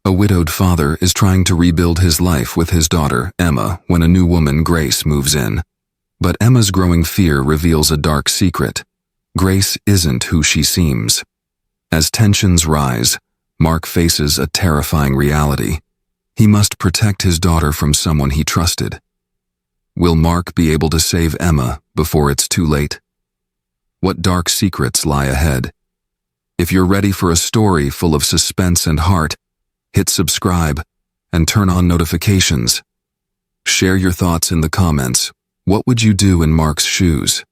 A widowed father is trying to rebuild his life with his daughter, Emma, when a new woman, Grace, moves in. But Emma's growing fear reveals a dark secret. Grace isn't who she seems. As tensions rise, Mark faces a terrifying reality. He must protect his daughter from someone he trusted. Will Mark be able to save Emma before it's too late? What dark secrets lie ahead? If you're ready for a story full of suspense and heart, hit subscribe and turn on notifications. Share your thoughts in the comments. What would you do in Mark's shoes?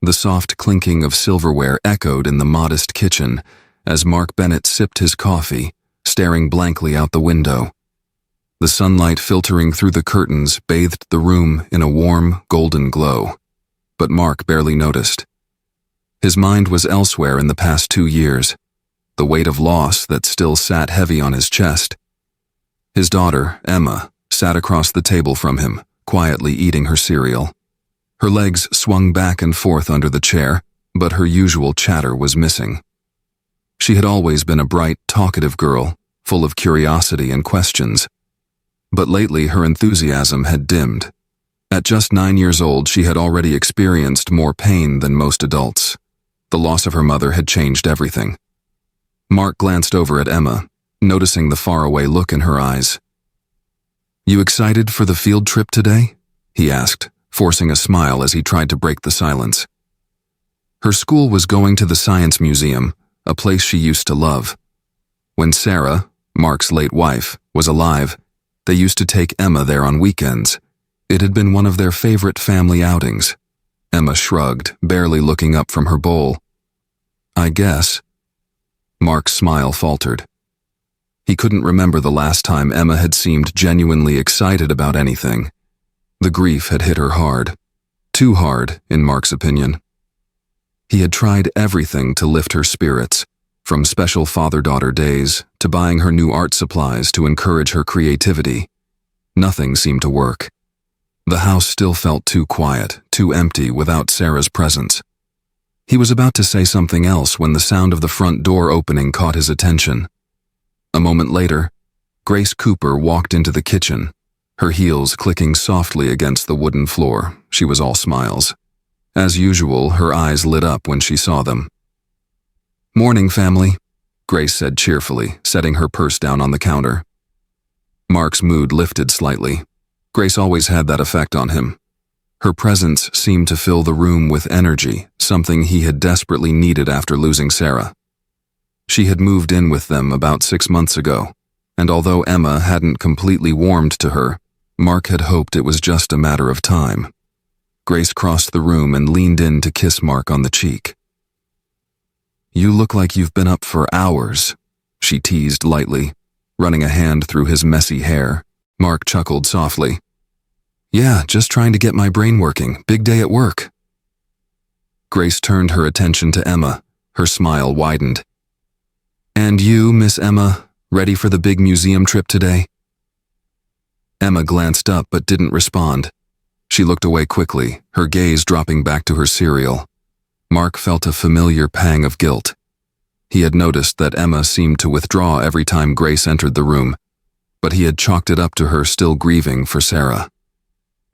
The soft clinking of silverware echoed in the modest kitchen as Mark Bennett sipped his coffee, staring blankly out the window. The sunlight filtering through the curtains bathed the room in a warm, golden glow, but Mark barely noticed. His mind was elsewhere in the past 2 years, the weight of loss that still sat heavy on his chest. His daughter, Emma, sat across the table from him, quietly eating her cereal. Her legs swung back and forth under the chair, but her usual chatter was missing. She had always been a bright, talkative girl, full of curiosity and questions. But lately her enthusiasm had dimmed. At just 9 years old, she had already experienced more pain than most adults. The loss of her mother had changed everything. Mark glanced over at Emma, noticing the faraway look in her eyes. "You excited for the field trip today?" he asked, forcing a smile as he tried to break the silence. Her school was going to the Science Museum, a place she used to love. When Sarah, Mark's late wife, was alive, they used to take Emma there on weekends. It had been one of their favorite family outings. Emma shrugged, barely looking up from her bowl. "I guess." Mark's smile faltered. He couldn't remember the last time Emma had seemed genuinely excited about anything. The grief had hit her hard. Too hard, in Mark's opinion. He had tried everything to lift her spirits, from special father-daughter days to buying her new art supplies to encourage her creativity. Nothing seemed to work. The house still felt too quiet, too empty without Sarah's presence. He was about to say something else when the sound of the front door opening caught his attention. A moment later, Grace Cooper walked into the kitchen, her heels clicking softly against the wooden floor. She was all smiles. As usual, her eyes lit up when she saw them. "Morning, family," Grace said cheerfully, setting her purse down on the counter. Mark's mood lifted slightly. Grace always had that effect on him. Her presence seemed to fill the room with energy, something he had desperately needed after losing Sarah. She had moved in with them about 6 months ago, and although Emma hadn't completely warmed to her, Mark had hoped it was just a matter of time. Grace crossed the room and leaned in to kiss Mark on the cheek. "You look like you've been up for hours," she teased lightly, running a hand through his messy hair. Mark chuckled softly. "Yeah, just trying to get my brain working. Big day at work." Grace turned her attention to Emma. Her smile widened. "And you, Miss Emma, ready for the big museum trip today?" Emma glanced up but didn't respond. She looked away quickly, her gaze dropping back to her cereal. Mark felt a familiar pang of guilt. He had noticed that Emma seemed to withdraw every time Grace entered the room, but he had chalked it up to her still grieving for Sarah.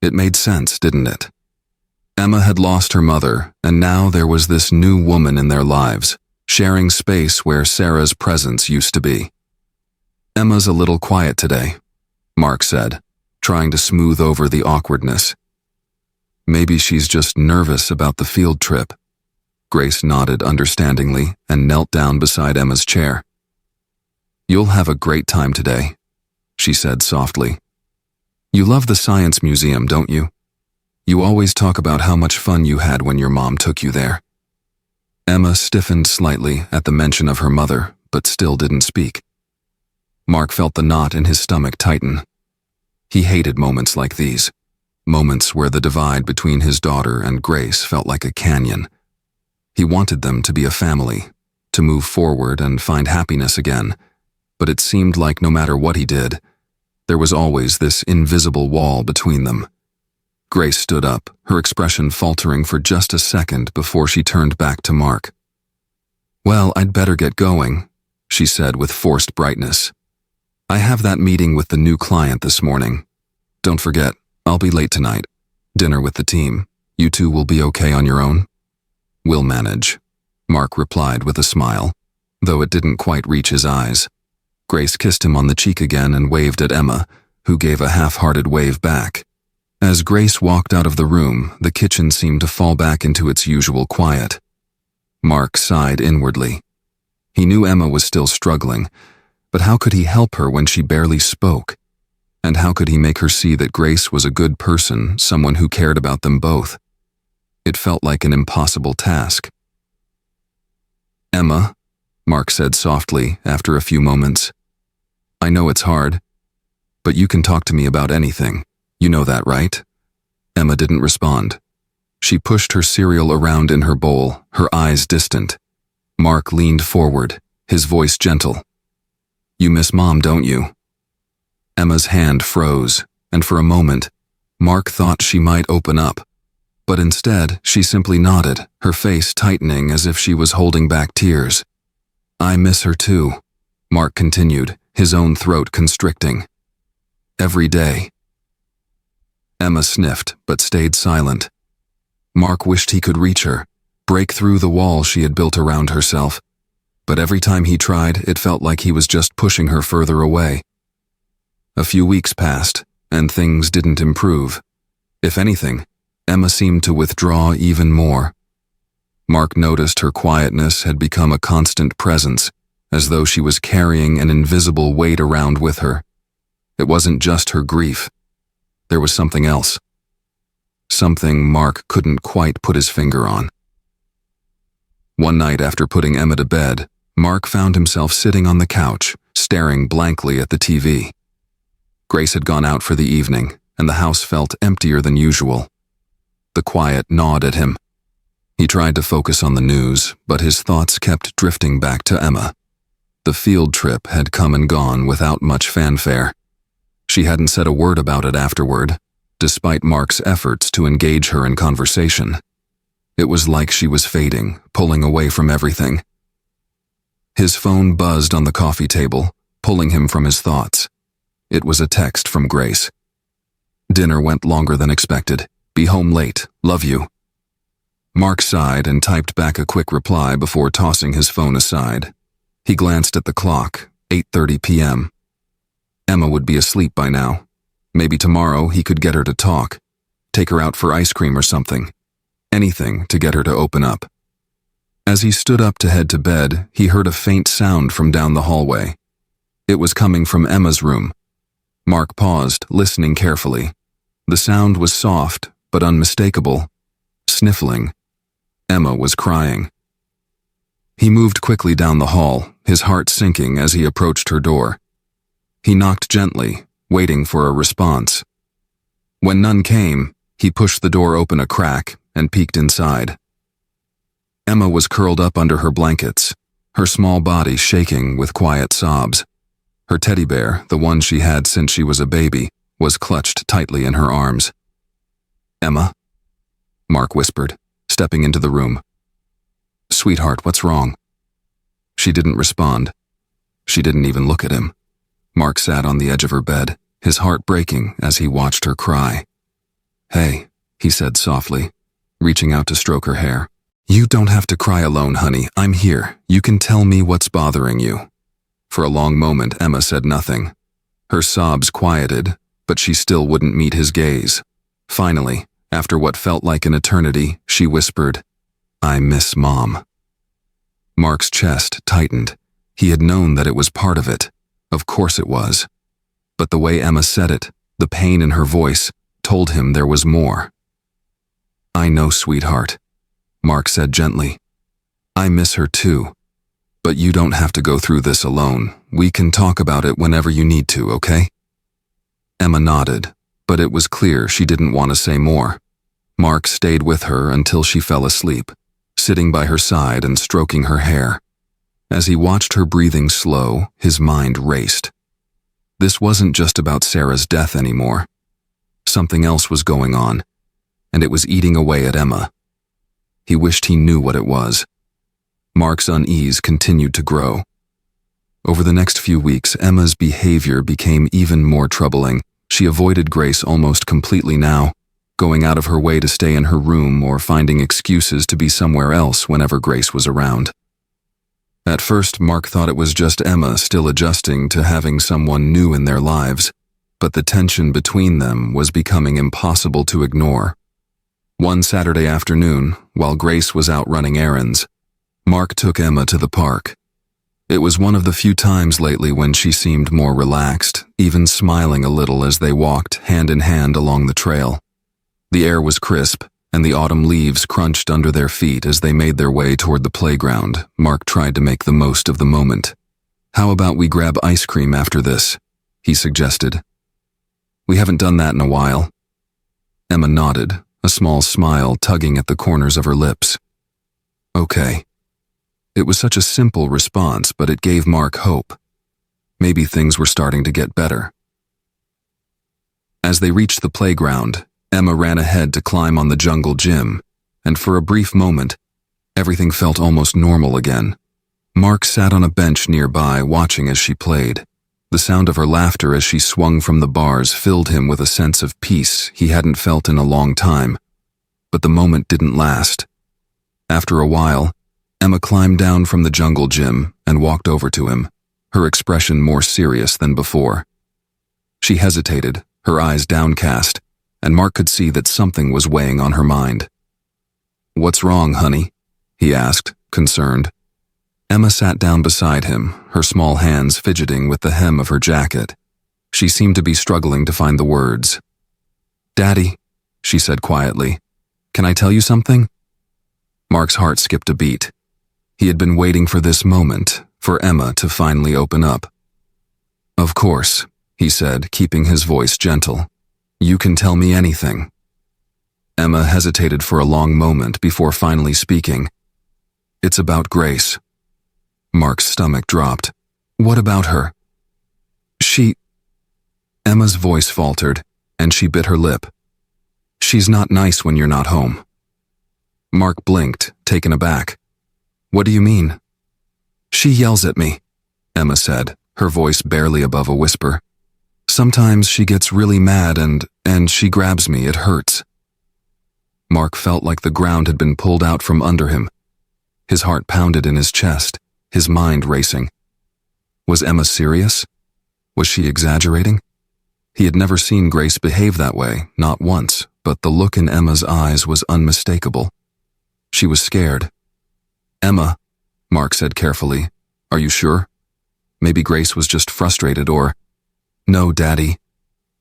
It made sense, didn't it? Emma had lost her mother, and now there was this new woman in their lives, sharing space where Sarah's presence used to be. "Emma's a little quiet today," Mark said, trying to smooth over the awkwardness. "Maybe she's just nervous about the field trip." Grace nodded understandingly and knelt down beside Emma's chair. "You'll have a great time today," she said softly. "You love the Science Museum, don't you? You always talk about how much fun you had when your mom took you there." Emma stiffened slightly at the mention of her mother, but still didn't speak. Mark felt the knot in his stomach tighten. He hated moments like these, moments where the divide between his daughter and Grace felt like a canyon. He wanted them to be a family, to move forward and find happiness again, but it seemed like no matter what he did, there was always this invisible wall between them. Grace stood up, her expression faltering for just a second before she turned back to Mark. "Well, I'd better get going," she said with forced brightness. I have that meeting with the new client this morning. Don't forget, I'll be late tonight. Dinner with the team. You two will be okay on your own? We'll manage, Mark replied with a smile, though it didn't quite reach his eyes. Grace kissed him on the cheek again and waved at Emma, who gave a half-hearted wave back. As Grace walked out of the room, the kitchen seemed to fall back into its usual quiet. Mark sighed inwardly. He knew Emma was still struggling, but how could he help her when she barely spoke? And how could he make her see that Grace was a good person, someone who cared about them both? It felt like an impossible task. Emma, Mark said softly after a few moments. I know it's hard, but you can talk to me about anything. You know that, right? Emma didn't respond. She pushed her cereal around in her bowl, her eyes distant. Mark leaned forward, his voice gentle. You miss Mom, don't you? Emma's hand froze, and for a moment, Mark thought she might open up. But instead, she simply nodded, her face tightening as if she was holding back tears. I miss her too, Mark continued, his own throat constricting. Every day. Emma sniffed, but stayed silent. Mark wished he could reach her, break through the wall she had built around herself. But every time he tried, it felt like he was just pushing her further away. A few weeks passed, and things didn't improve. If anything, Emma seemed to withdraw even more. Mark noticed her quietness had become a constant presence, as though she was carrying an invisible weight around with her. It wasn't just her grief. There was something else. Something Mark couldn't quite put his finger on. One night after putting Emma to bed, Mark found himself sitting on the couch, staring blankly at the TV. Grace had gone out for the evening, and the house felt emptier than usual. The quiet gnawed at him. He tried to focus on the news, but his thoughts kept drifting back to Emma. The field trip had come and gone without much fanfare. She hadn't said a word about it afterward, despite Mark's efforts to engage her in conversation. It was like she was fading, pulling away from everything. His phone buzzed on the coffee table, pulling him from his thoughts. It was a text from Grace. Dinner went longer than expected. Be home late. Love you. Mark sighed and typed back a quick reply before tossing his phone aside. He glanced at the clock, 8:30 p.m. Emma would be asleep by now. Maybe tomorrow he could get her to talk, take her out for ice cream or something. Anything to get her to open up. As he stood up to head to bed, he heard a faint sound from down the hallway. It was coming from Emma's room. Mark paused, listening carefully. The sound was soft, but unmistakable. Sniffling. Emma was crying. He moved quickly down the hall, his heart sinking as he approached her door. He knocked gently, waiting for a response. When none came, he pushed the door open a crack and peeked inside. Emma was curled up under her blankets, her small body shaking with quiet sobs. Her teddy bear, the one she had since she was a baby, was clutched tightly in her arms. Emma? Mark whispered, stepping into the room. Sweetheart, what's wrong? She didn't respond. She didn't even look at him. Mark sat on the edge of her bed, his heart breaking as he watched her cry. Hey, he said softly, reaching out to stroke her hair. You don't have to cry alone, honey. I'm here. You can tell me what's bothering you. For a long moment, Emma said nothing. Her sobs quieted, but she still wouldn't meet his gaze. Finally, after what felt like an eternity, she whispered, I miss Mom. Mark's chest tightened. He had known that it was part of it. Of course it was. But the way Emma said it, the pain in her voice, told him there was more. I know, sweetheart, Mark said gently. I miss her too. But you don't have to go through this alone. We can talk about it whenever you need to, okay? Emma nodded, but it was clear she didn't want to say more. Mark stayed with her until she fell asleep, sitting by her side and stroking her hair. As he watched her breathing slow, his mind raced. This wasn't just about Sarah's death anymore. Something else was going on, and it was eating away at Emma. He wished he knew what it was. Mark's unease continued to grow. Over the next few weeks, Emma's behavior became even more troubling. She avoided Grace almost completely now, going out of her way to stay in her room or finding excuses to be somewhere else whenever Grace was around. At first, Mark thought it was just Emma still adjusting to having someone new in their lives, but the tension between them was becoming impossible to ignore. One Saturday afternoon, while Grace was out running errands, Mark took Emma to the park. It was one of the few times lately when she seemed more relaxed, even smiling a little as they walked hand in hand along the trail. The air was crisp, and the autumn leaves crunched under their feet as they made their way toward the playground. Mark tried to make the most of the moment. "How about we grab ice cream after this?" he suggested. "We haven't done that in a while." Emma nodded, a small smile tugging at the corners of her lips. "Okay." It was such a simple response, but it gave Mark hope. Maybe things were starting to get better. As they reached the playground, Emma ran ahead to climb on the jungle gym, and for a brief moment, everything felt almost normal again. Mark sat on a bench nearby, watching as she played. The sound of her laughter as she swung from the bars filled him with a sense of peace he hadn't felt in a long time. But the moment didn't last. After a while, Emma climbed down from the jungle gym and walked over to him, her expression more serious than before. She hesitated, her eyes downcast, and Mark could see that something was weighing on her mind. "What's wrong, honey?" he asked, concerned. Emma sat down beside him, her small hands fidgeting with the hem of her jacket. She seemed to be struggling to find the words. "Daddy," she said quietly, "can I tell you something?" Mark's heart skipped a beat. He had been waiting for this moment, for Emma to finally open up. "Of course," he said, keeping his voice gentle. "You can tell me anything." Emma hesitated for a long moment before finally speaking. "It's about Grace." Mark's stomach dropped. "What about her?" Emma's voice faltered, and she bit her lip. "She's not nice when you're not home." Mark blinked, taken aback. "What do you mean?" "She yells at me," Emma said, her voice barely above a whisper. "Sometimes she gets really mad and she grabs me. It hurts." Mark felt like the ground had been pulled out from under him. His heart pounded in his chest, his mind racing. Was Emma serious? Was she exaggerating? He had never seen Grace behave that way, not once, but the look in Emma's eyes was unmistakable. She was scared. "Emma," Mark said carefully, "are you sure? Maybe Grace was just frustrated or—" "No, Daddy,"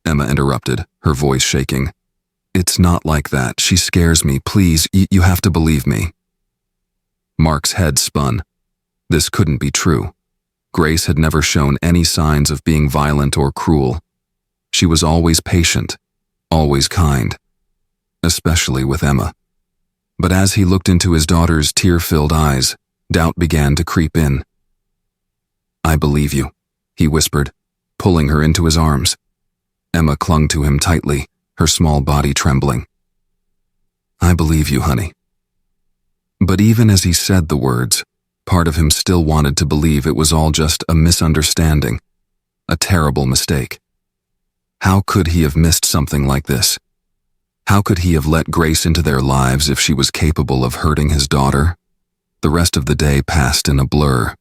Emma interrupted, her voice shaking. "It's not like that. She scares me. Please, you have to believe me." Mark's head spun. This couldn't be true. Grace had never shown any signs of being violent or cruel. She was always patient, always kind, especially with Emma. But as he looked into his daughter's tear-filled eyes, doubt began to creep in. "I believe you," he whispered, pulling her into his arms. Emma clung to him tightly, her small body trembling. "I believe you, honey." But even as he said the words, part of him still wanted to believe it was all just a misunderstanding, a terrible mistake. How could he have missed something like this? How could he have let Grace into their lives if she was capable of hurting his daughter? The rest of the day passed in a blur.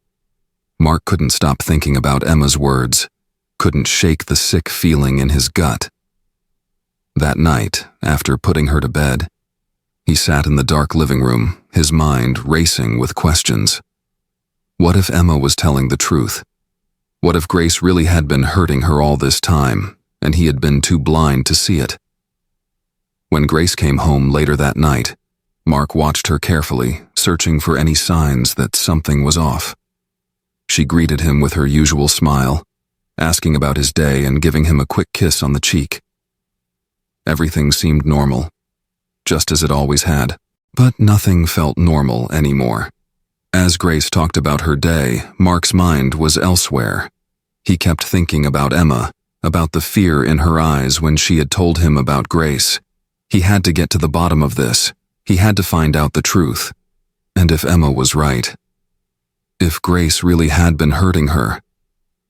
Mark couldn't stop thinking about Emma's words, couldn't shake the sick feeling in his gut. That night, after putting her to bed, he sat in the dark living room, his mind racing with questions. What if Emma was telling the truth? What if Grace really had been hurting her all this time, and he had been too blind to see it? When Grace came home later that night, Mark watched her carefully, searching for any signs that something was off. She greeted him with her usual smile, asking about his day and giving him a quick kiss on the cheek. Everything seemed normal, just as it always had, but nothing felt normal anymore. As Grace talked about her day, Mark's mind was elsewhere. He kept thinking about Emma, about the fear in her eyes when she had told him about Grace. He had to get to the bottom of this. He had to find out the truth. And if Emma was right, if Grace really had been hurting her,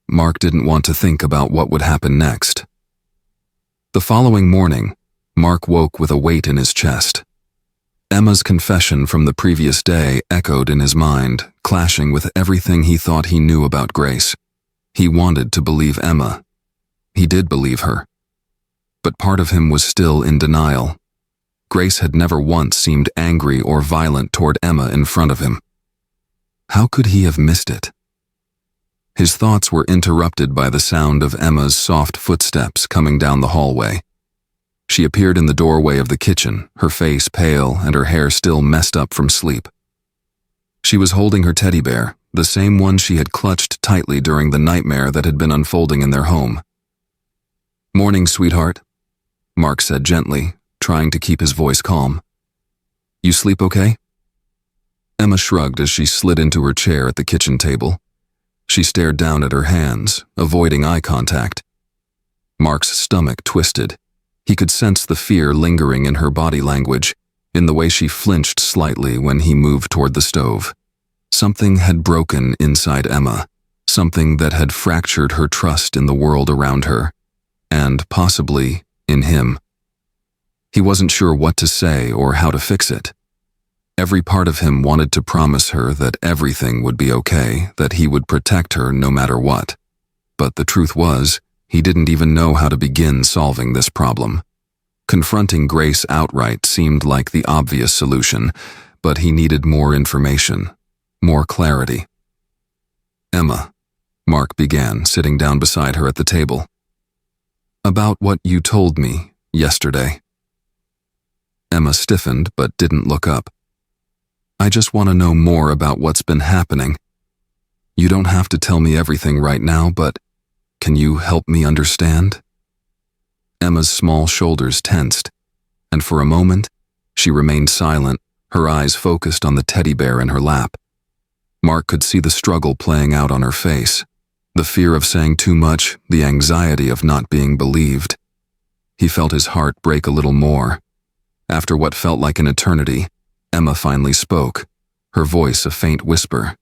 Mark didn't want to think about what would happen next. The following morning, Mark woke with a weight in his chest. Emma's confession from the previous day echoed in his mind, clashing with everything he thought he knew about Grace. He wanted to believe Emma. He did believe her. But part of him was still in denial. Grace had never once seemed angry or violent toward Emma in front of him. How could he have missed it? His thoughts were interrupted by the sound of Emma's soft footsteps coming down the hallway. She appeared in the doorway of the kitchen, her face pale and her hair still messed up from sleep. She was holding her teddy bear, the same one she had clutched tightly during the nightmare that had been unfolding in their home. "Morning, sweetheart," Mark said gently, trying to keep his voice calm. "You sleep okay?" Emma shrugged as she slid into her chair at the kitchen table. She stared down at her hands, avoiding eye contact. Mark's stomach twisted. He could sense the fear lingering in her body language, in the way she flinched slightly when he moved toward the stove. Something had broken inside Emma, something that had fractured her trust in the world around her, and possibly in him. He wasn't sure what to say or how to fix it. Every part of him wanted to promise her that everything would be okay, that he would protect her no matter what. But the truth was, he didn't even know how to begin solving this problem. Confronting Grace outright seemed like the obvious solution, but he needed more information, more clarity. "Emma," Mark began, sitting down beside her at the table. "About what you told me yesterday." Emma stiffened but didn't look up. "I just want to know more about what's been happening. You don't have to tell me everything right now, but can you help me understand?" Emma's small shoulders tensed, and for a moment, she remained silent, her eyes focused on the teddy bear in her lap. Mark could see the struggle playing out on her face, the fear of saying too much, the anxiety of not being believed. He felt his heart break a little more. After what felt like an eternity, Emma finally spoke, her voice a faint whisper.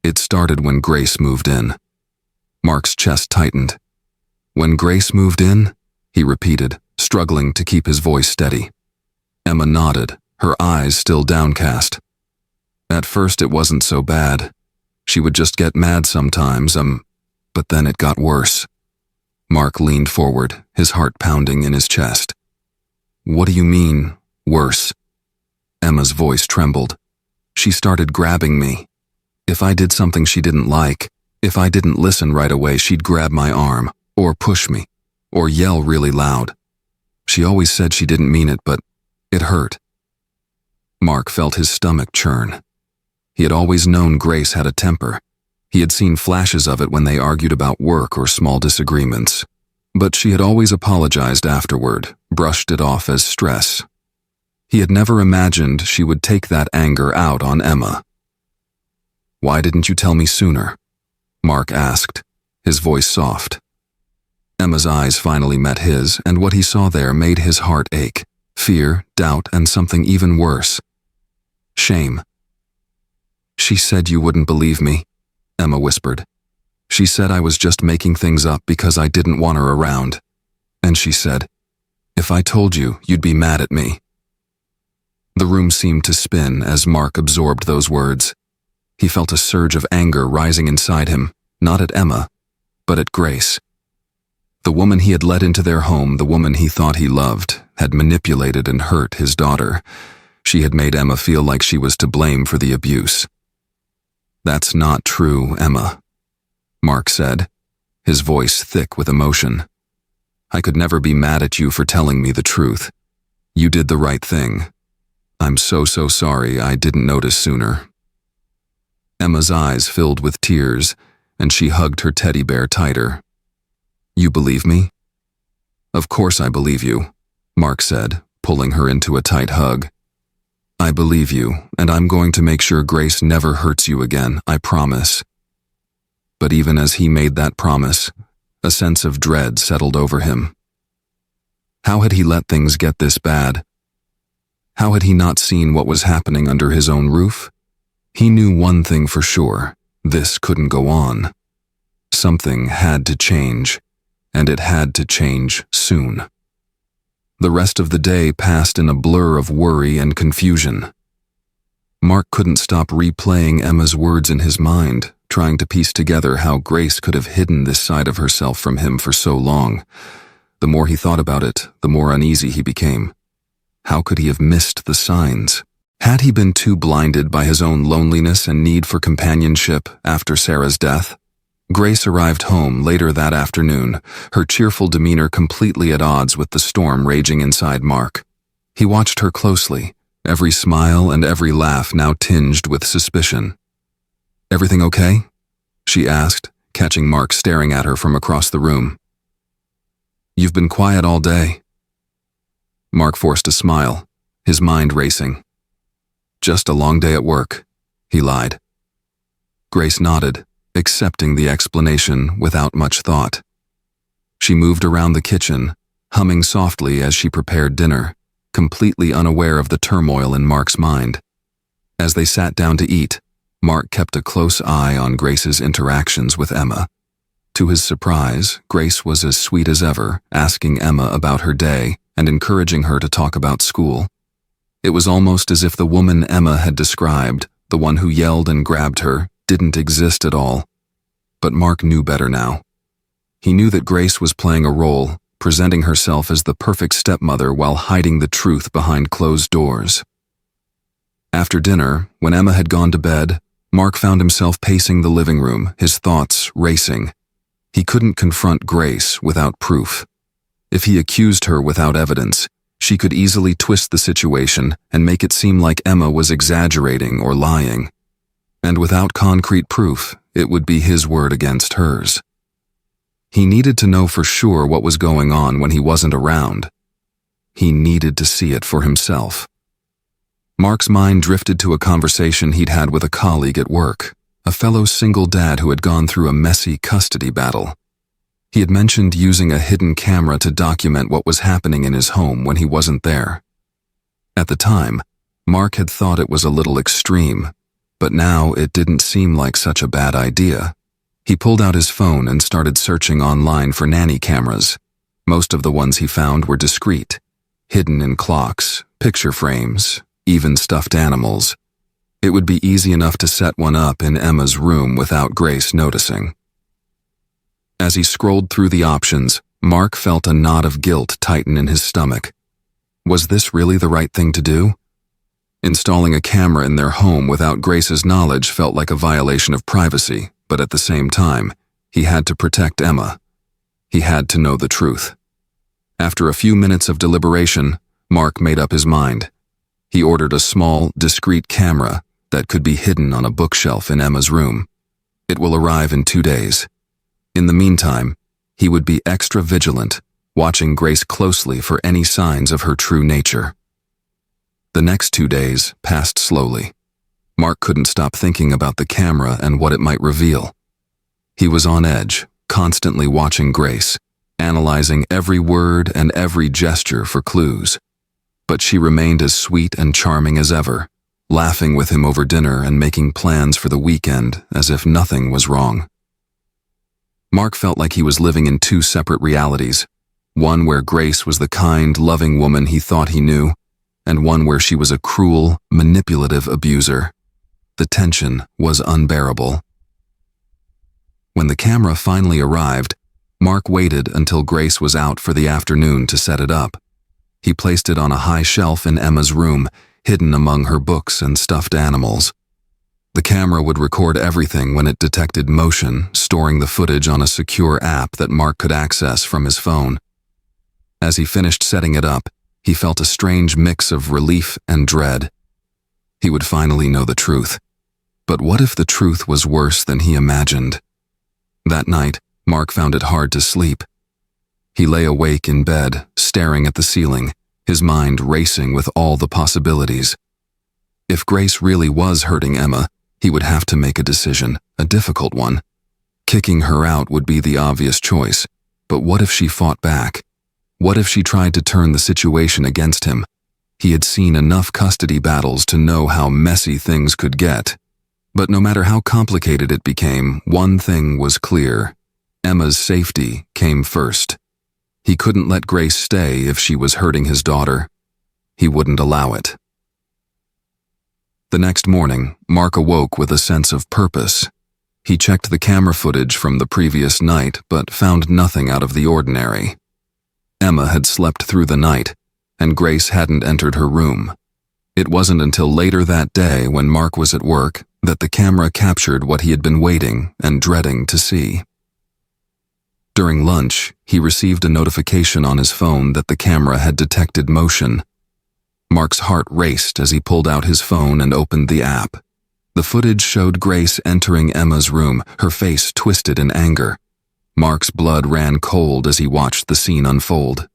"It started when Grace moved in." Mark's chest tightened. "When Grace moved in?" he repeated, struggling to keep his voice steady. Emma nodded, her eyes still downcast. "At first it wasn't so bad. She would just get mad sometimes, but then it got worse." Mark leaned forward, his heart pounding in his chest. "What do you mean, worse?" Emma's voice trembled. "She started grabbing me. If I did something she didn't like, if I didn't listen right away, she'd grab my arm, or push me, or yell really loud. She always said she didn't mean it, but it hurt." Mark felt his stomach churn. He had always known Grace had a temper. He had seen flashes of it when they argued about work or small disagreements. But she had always apologized afterward, brushed it off as stress. He had never imagined she would take that anger out on Emma. "Why didn't you tell me sooner?" Mark asked, his voice soft. Emma's eyes finally met his, and what he saw there made his heart ache. Fear, doubt, and something even worse. Shame. "She said you wouldn't believe me," Emma whispered. "She said I was just making things up because I didn't want her around. And she said, if I told you, you'd be mad at me." The room seemed to spin as Mark absorbed those words. He felt a surge of anger rising inside him, not at Emma, but at Grace. The woman he had let into their home, the woman he thought he loved, had manipulated and hurt his daughter. She had made Emma feel like she was to blame for the abuse. "That's not true, Emma," Mark said, his voice thick with emotion. "I could never be mad at you for telling me the truth. You did the right thing. I'm so sorry I didn't notice sooner." Emma's eyes filled with tears, and she hugged her teddy bear tighter. "You believe me?" "Of course I believe you," Mark said, pulling her into a tight hug. "I believe you, and I'm going to make sure Grace never hurts you again, I promise." But even as he made that promise, a sense of dread settled over him. How had he let things get this bad? How had he not seen what was happening under his own roof? He knew one thing for sure: this couldn't go on. something had to change, and it had to change soon. The rest of the day passed in a blur of worry and confusion. Mark couldn't stop replaying Emma's words in his mind, trying to piece together how Grace could have hidden this side of herself from him for so long. The more he thought about it, the more uneasy he became. How could he have missed the signs? Had he been too blinded by his own loneliness and need for companionship after Sarah's death? Grace arrived home later that afternoon, her cheerful demeanor completely at odds with the storm raging inside Mark. He watched her closely, every smile and every laugh now tinged with suspicion. "Everything okay?" she asked, catching Mark staring at her from across the room. "You've been quiet all day." Mark forced a smile, his mind racing. "Just a long day at work," he lied. Grace nodded, accepting the explanation without much thought. She moved around the kitchen, humming softly as she prepared dinner, completely unaware of the turmoil in Mark's mind. As they sat down to eat, Mark kept a close eye on Grace's interactions with Emma. To his surprise, Grace was as sweet as ever, asking Emma about her day and encouraging her to talk about school. It was almost as if the woman Emma had described, the one who yelled and grabbed her, didn't exist at all. But Mark knew better now. He knew that Grace was playing a role, presenting herself as the perfect stepmother while hiding the truth behind closed doors. After dinner, when Emma had gone to bed, Mark found himself pacing the living room, his thoughts racing. He couldn't confront Grace without proof. If he accused her without evidence, she could easily twist the situation and make it seem like Emma was exaggerating or lying. And without concrete proof, it would be his word against hers. He needed to know for sure what was going on when he wasn't around. He needed to see it for himself. Mark's mind drifted to a conversation he'd had with a colleague at work, a fellow single dad who had gone through a messy custody battle. He had mentioned using a hidden camera to document what was happening in his home when he wasn't there. At the time, Mark had thought it was a little extreme, but now it didn't seem like such a bad idea. He pulled out his phone and started searching online for nanny cameras. Most of the ones he found were discreet, hidden in clocks, picture frames, even stuffed animals. It would be easy enough to set one up in Emma's room without Grace noticing. As he scrolled through the options, Mark felt a knot of guilt tighten in his stomach. Was this really the right thing to do? Installing a camera in their home without Grace's knowledge felt like a violation of privacy, but at the same time, he had to protect Emma. He had to know the truth. After a few minutes of deliberation, Mark made up his mind. He ordered a small, discreet camera that could be hidden on a bookshelf in Emma's room. It will arrive in 2 days. In the meantime, he would be extra vigilant, watching Grace closely for any signs of her true nature. The next 2 days passed slowly. Mark couldn't stop thinking about the camera and what it might reveal. He was on edge, constantly watching Grace, analyzing every word and every gesture for clues. But she remained as sweet and charming as ever, laughing with him over dinner and making plans for the weekend as if nothing was wrong. Mark felt like he was living in 2 separate realities, one where Grace was the kind, loving woman he thought he knew, and one where she was a cruel, manipulative abuser. The tension was unbearable. When the camera finally arrived, Mark waited until Grace was out for the afternoon to set it up. He placed it on a high shelf in Emma's room, hidden among her books and stuffed animals. The camera would record everything when it detected motion, storing the footage on a secure app that Mark could access from his phone. As he finished setting it up, he felt a strange mix of relief and dread. He would finally know the truth. But what if the truth was worse than he imagined? That night, Mark found it hard to sleep. He lay awake in bed, staring at the ceiling, his mind racing with all the possibilities. If Grace really was hurting Emma, he would have to make a decision, a difficult one. Kicking her out would be the obvious choice, but what if she fought back? What if she tried to turn the situation against him? He had seen enough custody battles to know how messy things could get. But no matter how complicated it became, one thing was clear. Emma's safety came first. He couldn't let Grace stay if she was hurting his daughter. He wouldn't allow it. The next morning, Mark awoke with a sense of purpose. He checked the camera footage from the previous night, but found nothing out of the ordinary. Emma had slept through the night, and Grace hadn't entered her room. It wasn't until later that day, when Mark was at work, that the camera captured what he had been waiting and dreading to see. During lunch, he received a notification on his phone that the camera had detected motion. Mark's heart raced as he pulled out his phone and opened the app. The footage showed Grace entering Emma's room, her face twisted in anger. Mark's blood ran cold as he watched the scene unfold.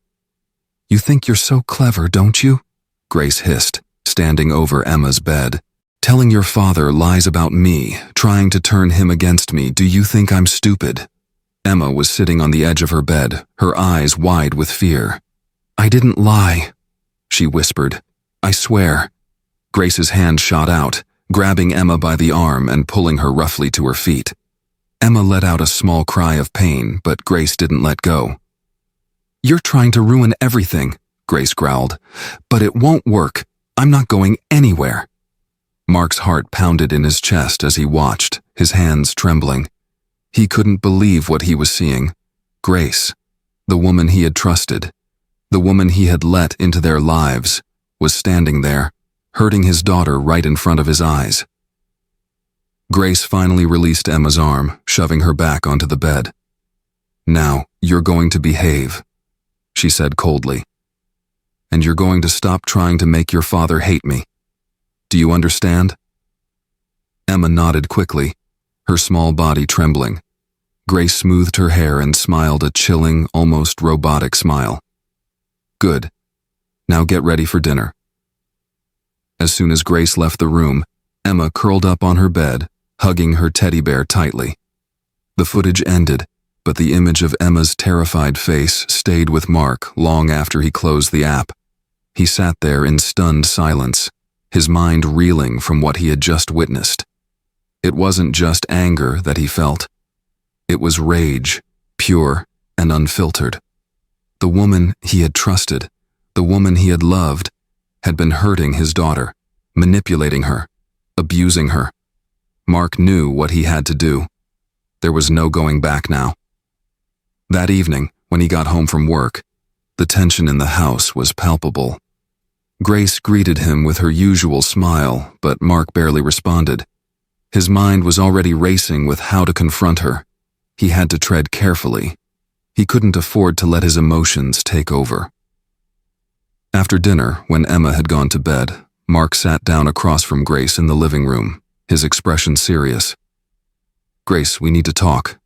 "You think you're so clever, don't you?" Grace hissed, standing over Emma's bed. "Telling your father lies about me, trying to turn him against me. Do you think I'm stupid?" Emma was sitting on the edge of her bed, her eyes wide with fear. "I didn't lie," she whispered. "I swear." Grace's hand shot out, grabbing Emma by the arm and pulling her roughly to her feet. Emma let out a small cry of pain, but Grace didn't let go. "You're trying to ruin everything," Grace growled. "But it won't work. I'm not going anywhere." Mark's heart pounded in his chest as he watched, his hands trembling. He couldn't believe what he was seeing. Grace, the woman he had trusted, the woman he had let into their lives, was standing there, hurting his daughter right in front of his eyes. Grace finally released Emma's arm, shoving her back onto the bed. "Now, you're going to behave," she said coldly. "And you're going to stop trying to make your father hate me. Do you understand?" Emma nodded quickly, her small body trembling. Grace smoothed her hair and smiled a chilling, almost robotic smile. "Good. Now get ready for dinner." As soon as Grace left the room, Emma curled up on her bed, hugging her teddy bear tightly. The footage ended, but the image of Emma's terrified face stayed with Mark long after he closed the app. He sat there in stunned silence, his mind reeling from what he had just witnessed. It wasn't just anger that he felt. It was rage, pure and unfiltered. The woman he had trusted, the woman he had loved, had been hurting his daughter, manipulating her, abusing her. Mark knew what he had to do. There was no going back now. That evening, when he got home from work, the tension in the house was palpable. Grace greeted him with her usual smile, but Mark barely responded. His mind was already racing with how to confront her. He had to tread carefully. He couldn't afford to let his emotions take over. After dinner, when Emma had gone to bed, Mark sat down across from Grace in the living room, his expression serious. "Grace, we need to talk,"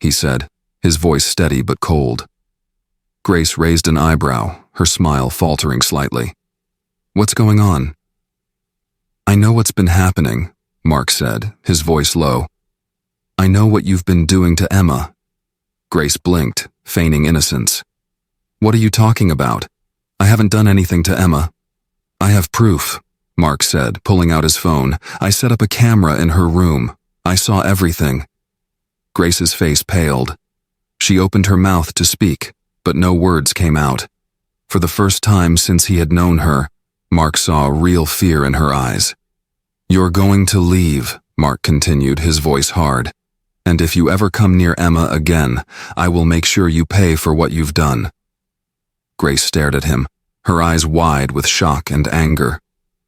he said, his voice steady but cold. Grace raised an eyebrow, her smile faltering slightly. "What's going on?" "I know what's been happening," Mark said, his voice low. "I know what you've been doing to Emma." Grace blinked, feigning innocence. "What are you talking about? I haven't done anything to Emma." "I have proof," Mark said, pulling out his phone. "I set up a camera in her room. I saw everything." Grace's face paled. She opened her mouth to speak, but no words came out. For the first time since he had known her, Mark saw real fear in her eyes. "You're going to leave," Mark continued, his voice hard. "And if you ever come near Emma again, I will make sure you pay for what you've done." Grace stared at him, her eyes wide with shock and anger.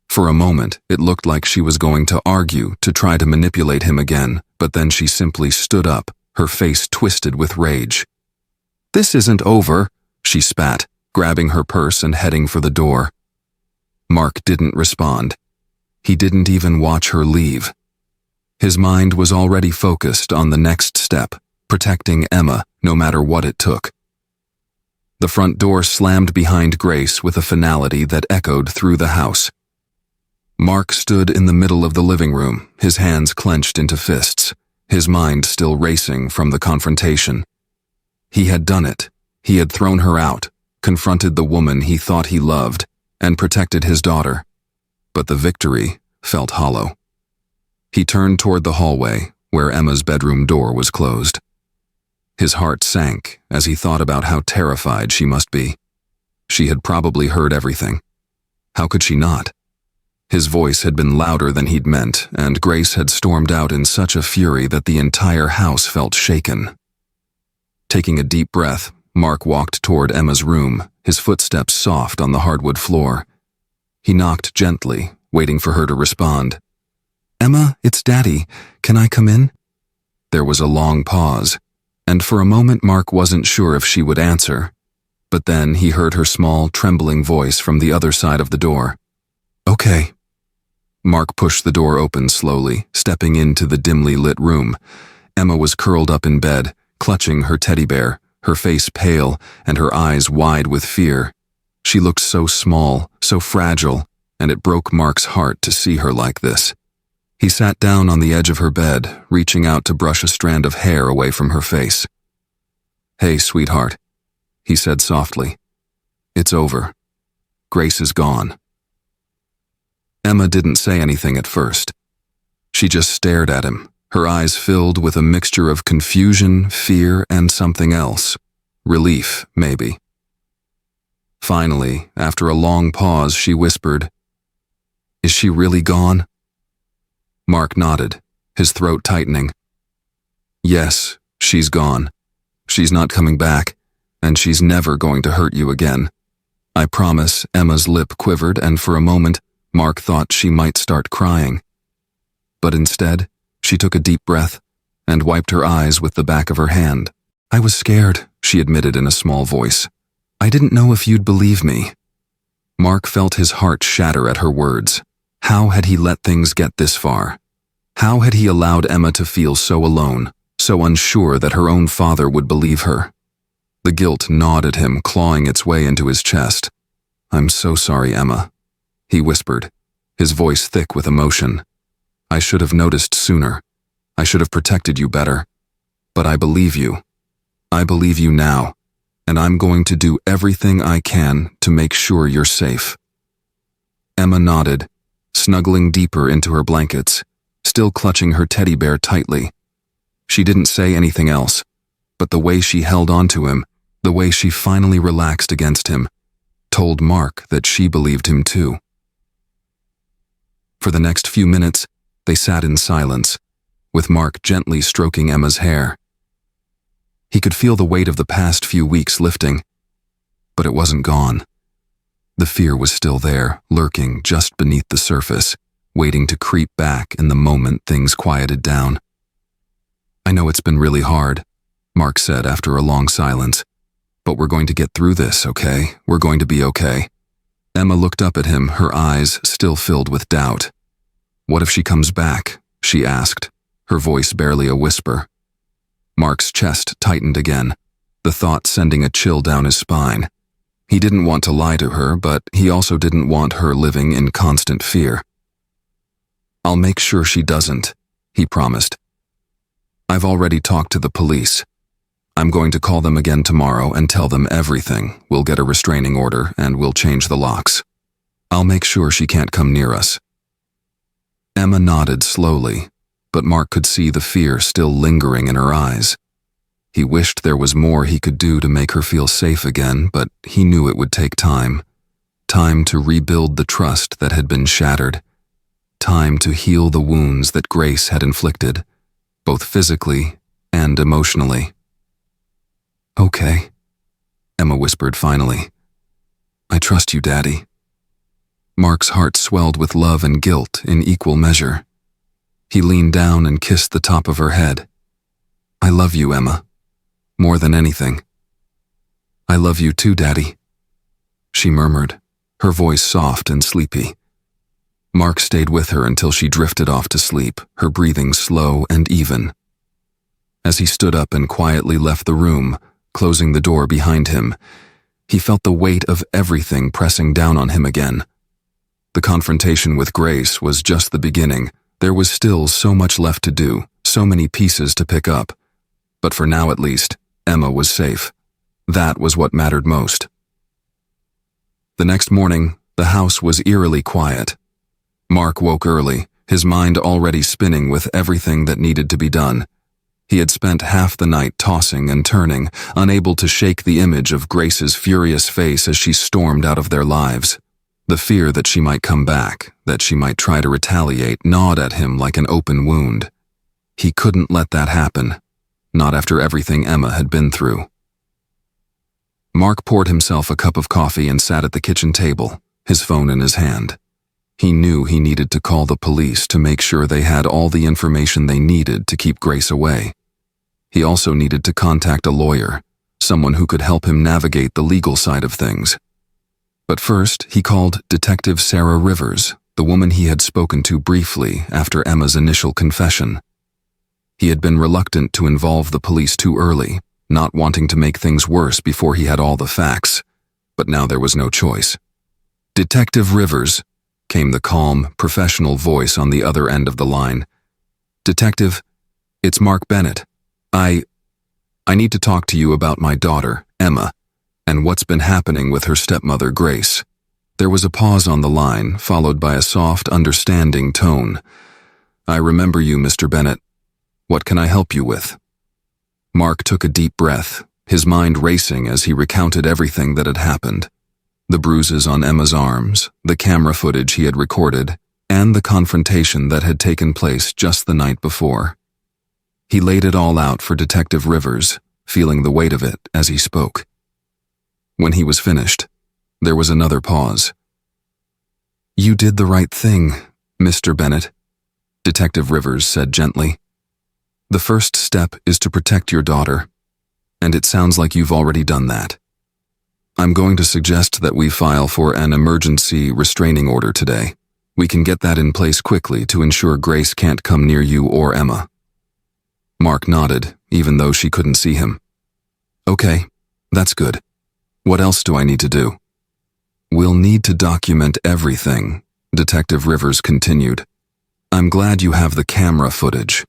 For a moment, it looked like she was going to argue, to try to manipulate him again, but then she simply stood up, her face twisted with rage. "This isn't over," she spat, grabbing her purse and heading for the door. Mark didn't respond. He didn't even watch her leave. His mind was already focused on the next step, protecting Emma no matter what it took. The front door slammed behind Grace with a finality that echoed through the house. Mark stood in the middle of the living room, his hands clenched into fists, his mind still racing from the confrontation. He had done it. He had thrown her out, confronted the woman he thought he loved, and protected his daughter. But the victory felt hollow. He turned toward the hallway, where Emma's bedroom door was closed. His heart sank as he thought about how terrified she must be. She had probably heard everything. How could she not? His voice had been louder than he'd meant, and Grace had stormed out in such a fury that the entire house felt shaken. Taking a deep breath, Mark walked toward Emma's room, his footsteps soft on the hardwood floor. He knocked gently, waiting for her to respond. "Emma, it's Daddy. Can I come in?" There was a long pause, and for a moment Mark wasn't sure if she would answer. But then he heard her small, trembling voice from the other side of the door. "Okay." Mark pushed the door open slowly, stepping into the dimly lit room. Emma was curled up in bed, clutching her teddy bear, her face pale and her eyes wide with fear. She looked so small, so fragile, and it broke Mark's heart to see her like this. He sat down on the edge of her bed, reaching out to brush a strand of hair away from her face. "Hey, sweetheart," he said softly. "It's over. Grace is gone." Emma didn't say anything at first. She just stared at him, her eyes filled with a mixture of confusion, fear, and something else. Relief, maybe. Finally, after a long pause, she whispered, "Is she really gone?" Mark nodded, his throat tightening. "Yes, she's gone. She's not coming back, and she's never going to hurt you again. I promise." Emma's lip quivered, and for a moment, Mark thought she might start crying. But instead, she took a deep breath and wiped her eyes with the back of her hand. "I was scared," she admitted in a small voice. "I didn't know if you'd believe me." Mark felt his heart shatter at her words. How had he let things get this far? How had he allowed Emma to feel so alone, so unsure that her own father would believe her? The guilt gnawed at him, clawing its way into his chest. "I'm so sorry, Emma," he whispered, his voice thick with emotion. "I should have noticed sooner. I should have protected you better. But I believe you. I believe you now, and I'm going to do everything I can to make sure you're safe." Emma nodded, snuggling deeper into her blankets, still clutching her teddy bear tightly. She didn't say anything else, but the way she held onto him, the way she finally relaxed against him, told Mark that she believed him too. For the next few minutes, they sat in silence, with Mark gently stroking Emma's hair. He could feel the weight of the past few weeks lifting, but it wasn't gone. The fear was still there, lurking just beneath the surface, waiting to creep back in the moment things quieted down. "I know it's been really hard," Mark said after a long silence, "but we're going to get through this, okay? We're going to be okay." Emma looked up at him, her eyes still filled with doubt. "What if she comes back?" she asked, her voice barely a whisper. Mark's chest tightened again, the thought sending a chill down his spine. He didn't want to lie to her, but he also didn't want her living in constant fear. "I'll make sure she doesn't," he promised. "I've already talked to the police. I'm going to call them again tomorrow and tell them everything. We'll get a restraining order and we'll change the locks. I'll make sure she can't come near us." Emma nodded slowly, but Mark could see the fear still lingering in her eyes. He wished there was more he could do to make her feel safe again, but he knew it would take time. Time to rebuild the trust that had been shattered. Time to heal the wounds that Grace had inflicted, both physically and emotionally. "Okay," Emma whispered finally. "I trust you, Daddy." Mark's heart swelled with love and guilt in equal measure. He leaned down and kissed the top of her head. "I love you, Emma. More than anything." "I love you too, Daddy," she murmured, her voice soft and sleepy. Mark stayed with her until she drifted off to sleep, her breathing slow and even. As he stood up and quietly left the room, closing the door behind him, he felt the weight of everything pressing down on him again. The confrontation with Grace was just the beginning. There was still so much left to do, so many pieces to pick up. But for now at least, Emma was safe. That was what mattered most. The next morning, the house was eerily quiet. Mark woke early, his mind already spinning with everything that needed to be done. He had spent half the night tossing and turning, unable to shake the image of Grace's furious face as she stormed out of their lives. The fear that she might come back, that she might try to retaliate, gnawed at him like an open wound. He couldn't let that happen, not after everything Emma had been through. Mark poured himself a cup of coffee and sat at the kitchen table, his phone in his hand. He knew he needed to call the police to make sure they had all the information they needed to keep Grace away. He also needed to contact a lawyer, someone who could help him navigate the legal side of things. But first, he called Detective Sarah Rivers, the woman he had spoken to briefly after Emma's initial confession. He had been reluctant to involve the police too early, not wanting to make things worse before he had all the facts, but now there was no choice. "Detective Rivers," came the calm, professional voice on the other end of the line. "Detective, it's Mark Bennett. I need to talk to you about my daughter, Emma, and what's been happening with her stepmother, Grace." There was a pause on the line, followed by a soft, understanding tone. "I remember you, Mr. Bennett. What can I help you with?" Mark took a deep breath, his mind racing as he recounted everything that had happened. The bruises on Emma's arms, the camera footage he had recorded, and the confrontation that had taken place just the night before. He laid it all out for Detective Rivers, feeling the weight of it as he spoke. When he was finished, there was another pause. "You did the right thing, Mr. Bennett," Detective Rivers said gently. "The first step is to protect your daughter, and it sounds like you've already done that. I'm going to suggest that we file for an emergency restraining order today. We can get that in place quickly to ensure Grace can't come near you or Emma." Mark nodded, even though she couldn't see him. "Okay, that's good. What else do I need to do?" "We'll need to document everything," Detective Rivers continued. "I'm glad you have the camera footage.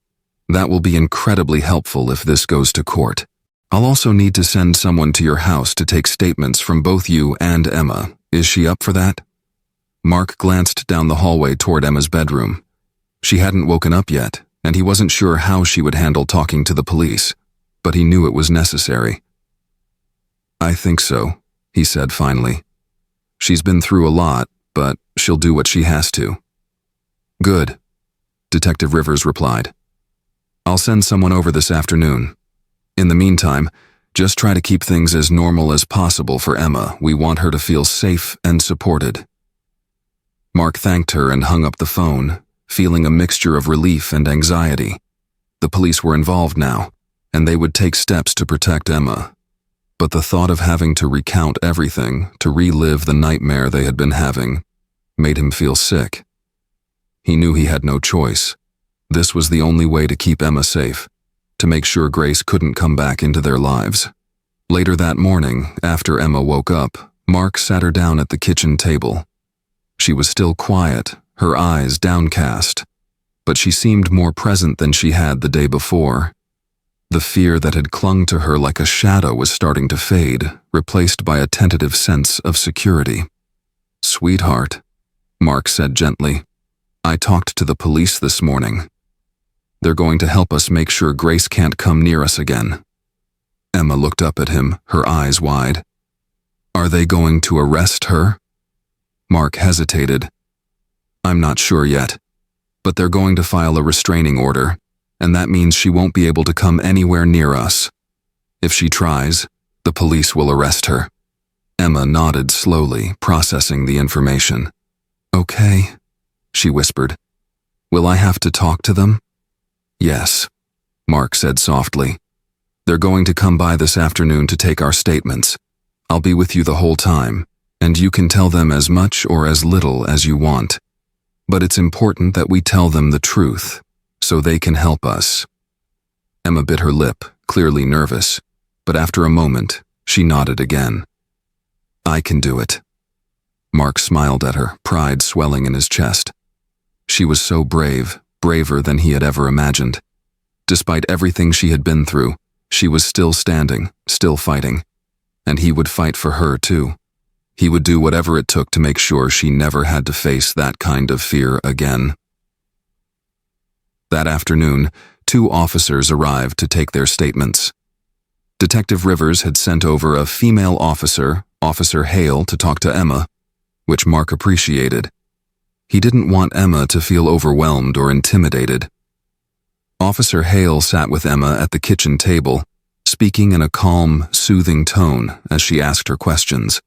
That will be incredibly helpful if this goes to court. I'll also need to send someone to your house to take statements from both you and Emma. Is she up for that?" Mark glanced down the hallway toward Emma's bedroom. She hadn't woken up yet, and he wasn't sure how she would handle talking to the police, but he knew it was necessary. "I think so," he said finally. "She's been through a lot, but she'll do what she has to." "Good," Detective Rivers replied. "I'll send someone over this afternoon. In the meantime, just try to keep things as normal as possible for Emma. We want her to feel safe and supported." Mark thanked her and hung up the phone, feeling a mixture of relief and anxiety. The police were involved now, and they would take steps to protect Emma. But the thought of having to recount everything, to relive the nightmare they had been having, made him feel sick. He knew he had no choice. This was the only way to keep Emma safe, to make sure Grace couldn't come back into their lives. Later that morning, after Emma woke up, Mark sat her down at the kitchen table. She was still quiet, her eyes downcast, but she seemed more present than she had the day before. The fear that had clung to her like a shadow was starting to fade, replaced by a tentative sense of security. "Sweetheart," Mark said gently, "I talked to the police this morning. They're going to help us make sure Grace can't come near us again." Emma looked up at him, her eyes wide. "Are they going to arrest her?" Mark hesitated. "I'm not sure yet, but they're going to file a restraining order, and that means she won't be able to come anywhere near us. If she tries, the police will arrest her." Emma nodded slowly, processing the information. "Okay," she whispered. "Will I have to talk to them?" "Yes," Mark said softly. "They're going to come by this afternoon to take our statements. I'll be with you the whole time, and you can tell them as much or as little as you want. But it's important that we tell them the truth, so they can help us." Emma bit her lip, clearly nervous, but after a moment, she nodded again. "I can do it." Mark smiled at her, pride swelling in his chest. She was so brave, braver than he had ever imagined. Despite everything she had been through, she was still standing, still fighting. And he would fight for her too. He would do whatever it took to make sure she never had to face that kind of fear again. That afternoon, 2 officers arrived to take their statements. Detective Rivers had sent over a female officer, Officer Hale, to talk to Emma, which Mark appreciated. He didn't want Emma to feel overwhelmed or intimidated. Officer Hale sat with Emma at the kitchen table, speaking in a calm, soothing tone as she asked her questions.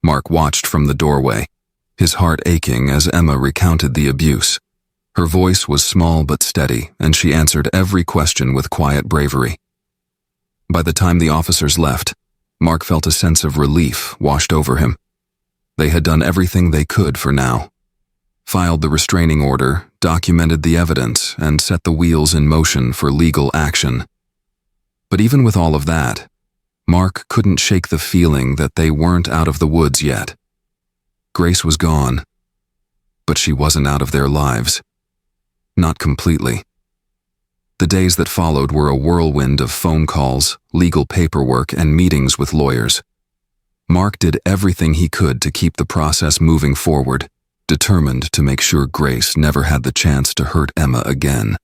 Mark watched from the doorway, his heart aching as Emma recounted the abuse. Her voice was small but steady, and she answered every question with quiet bravery. By the time the officers left, Mark felt a sense of relief washed over him. They had done everything they could for now. Filed the restraining order, documented the evidence, and set the wheels in motion for legal action. But even with all of that, Mark couldn't shake the feeling that they weren't out of the woods yet. Grace was gone, but she wasn't out of their lives. Not completely. The days that followed were a whirlwind of phone calls, legal paperwork, and meetings with lawyers. Mark did everything he could to keep the process moving forward, determined to make sure Grace never had the chance to hurt Emma again.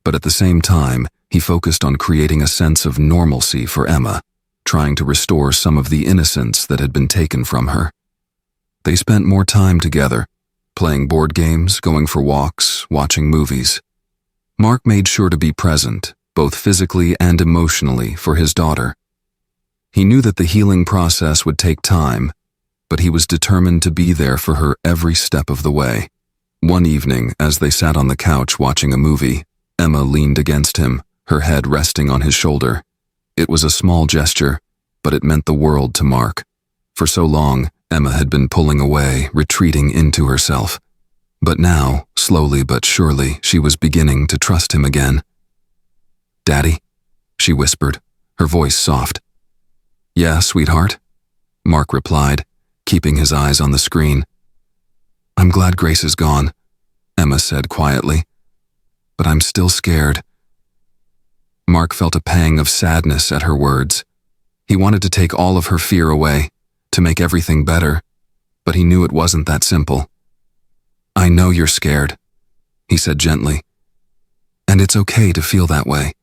But at the same time, he focused on creating a sense of normalcy for Emma, trying to restore some of the innocence that had been taken from her. They spent more time together, playing board games, going for walks, watching movies. Mark made sure to be present, both physically and emotionally, for his daughter. He knew that the healing process would take time, but he was determined to be there for her every step of the way. One evening, as they sat on the couch watching a movie, Emma leaned against him, her head resting on his shoulder. It was a small gesture, but it meant the world to Mark. For so long, Emma had been pulling away, retreating into herself. But now, slowly but surely, she was beginning to trust him again. "Daddy?" she whispered, her voice soft. "Yeah, sweetheart," Mark replied, keeping his eyes on the screen. "I'm glad Grace is gone," Emma said quietly. "But I'm still scared." Mark felt a pang of sadness at her words. He wanted to take all of her fear away, to make everything better, but he knew it wasn't that simple. "I know you're scared," he said gently. "And it's okay to feel that way.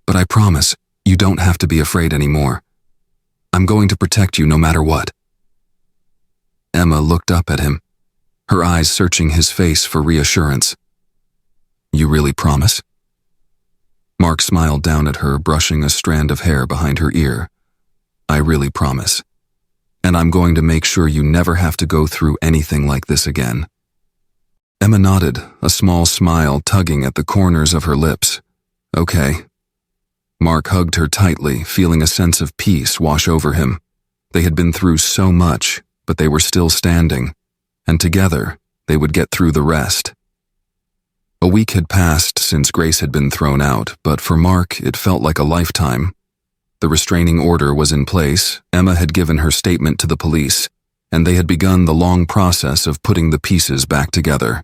But I promise, you don't have to be afraid anymore. I'm going to protect you no matter what." Emma looked up at him, her eyes searching his face for reassurance. "You really promise?" Mark smiled down at her, brushing a strand of hair behind her ear. "I really promise. And I'm going to make sure you never have to go through anything like this again." Emma nodded, a small smile tugging at the corners of her lips. "Okay." Mark hugged her tightly, feeling a sense of peace wash over him. They had been through so much, but they were still standing, and together they would get through the rest. A week had passed since Grace had been thrown out, but for Mark it felt like a lifetime. The restraining order was in place, Emma had given her statement to the police, and they had begun the long process of putting the pieces back together.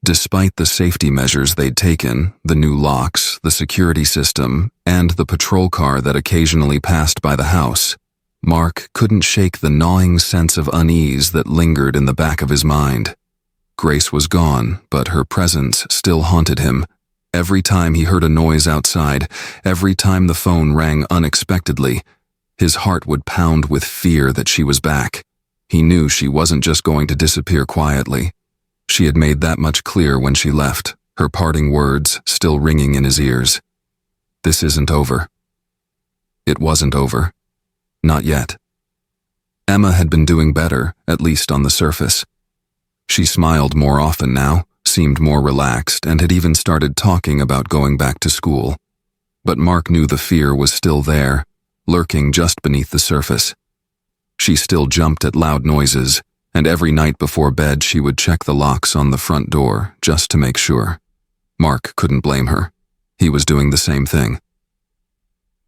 Despite the safety measures they'd taken, the new locks, the security system, and the patrol car that occasionally passed by the house, Mark couldn't shake the gnawing sense of unease that lingered in the back of his mind. Grace was gone, but her presence still haunted him. Every time he heard a noise outside, every time the phone rang unexpectedly, his heart would pound with fear that she was back. He knew she wasn't just going to disappear quietly. She had made that much clear when she left, her parting words still ringing in his ears. This isn't over. It wasn't over. Not yet. Emma had been doing better, at least on the surface. She smiled more often now, seemed more relaxed, and had even started talking about going back to school. But Mark knew the fear was still there, lurking just beneath the surface. She still jumped at loud noises, and every night before bed she would check the locks on the front door just to make sure. Mark couldn't blame her. He was doing the same thing.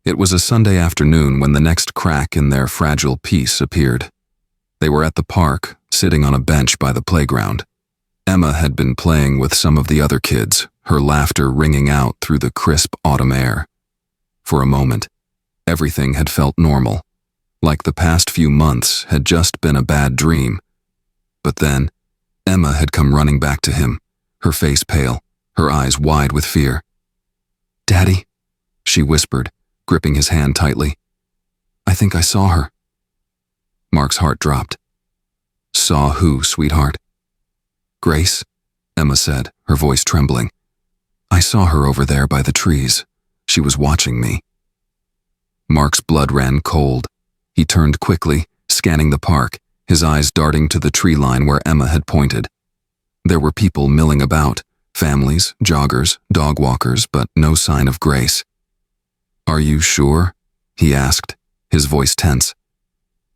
It was a Sunday afternoon when the next crack in their fragile peace appeared. They were at the park, sitting on a bench by the playground. Emma had been playing with some of the other kids, her laughter ringing out through the crisp autumn air. For a moment, everything had felt normal, like the past few months had just been a bad dream. But then, Emma had come running back to him, her face pale, her eyes wide with fear. "Daddy," she whispered, gripping his hand tightly. "I think I saw her." Mark's heart dropped. "Saw who, sweetheart?" "Grace," Emma said, her voice trembling. "I saw her over there by the trees. She was watching me." Mark's blood ran cold. He turned quickly, scanning the park, his eyes darting to the tree line where Emma had pointed. There were people milling about, families, joggers, dog walkers, but no sign of Grace. "Are you sure?" he asked, his voice tense.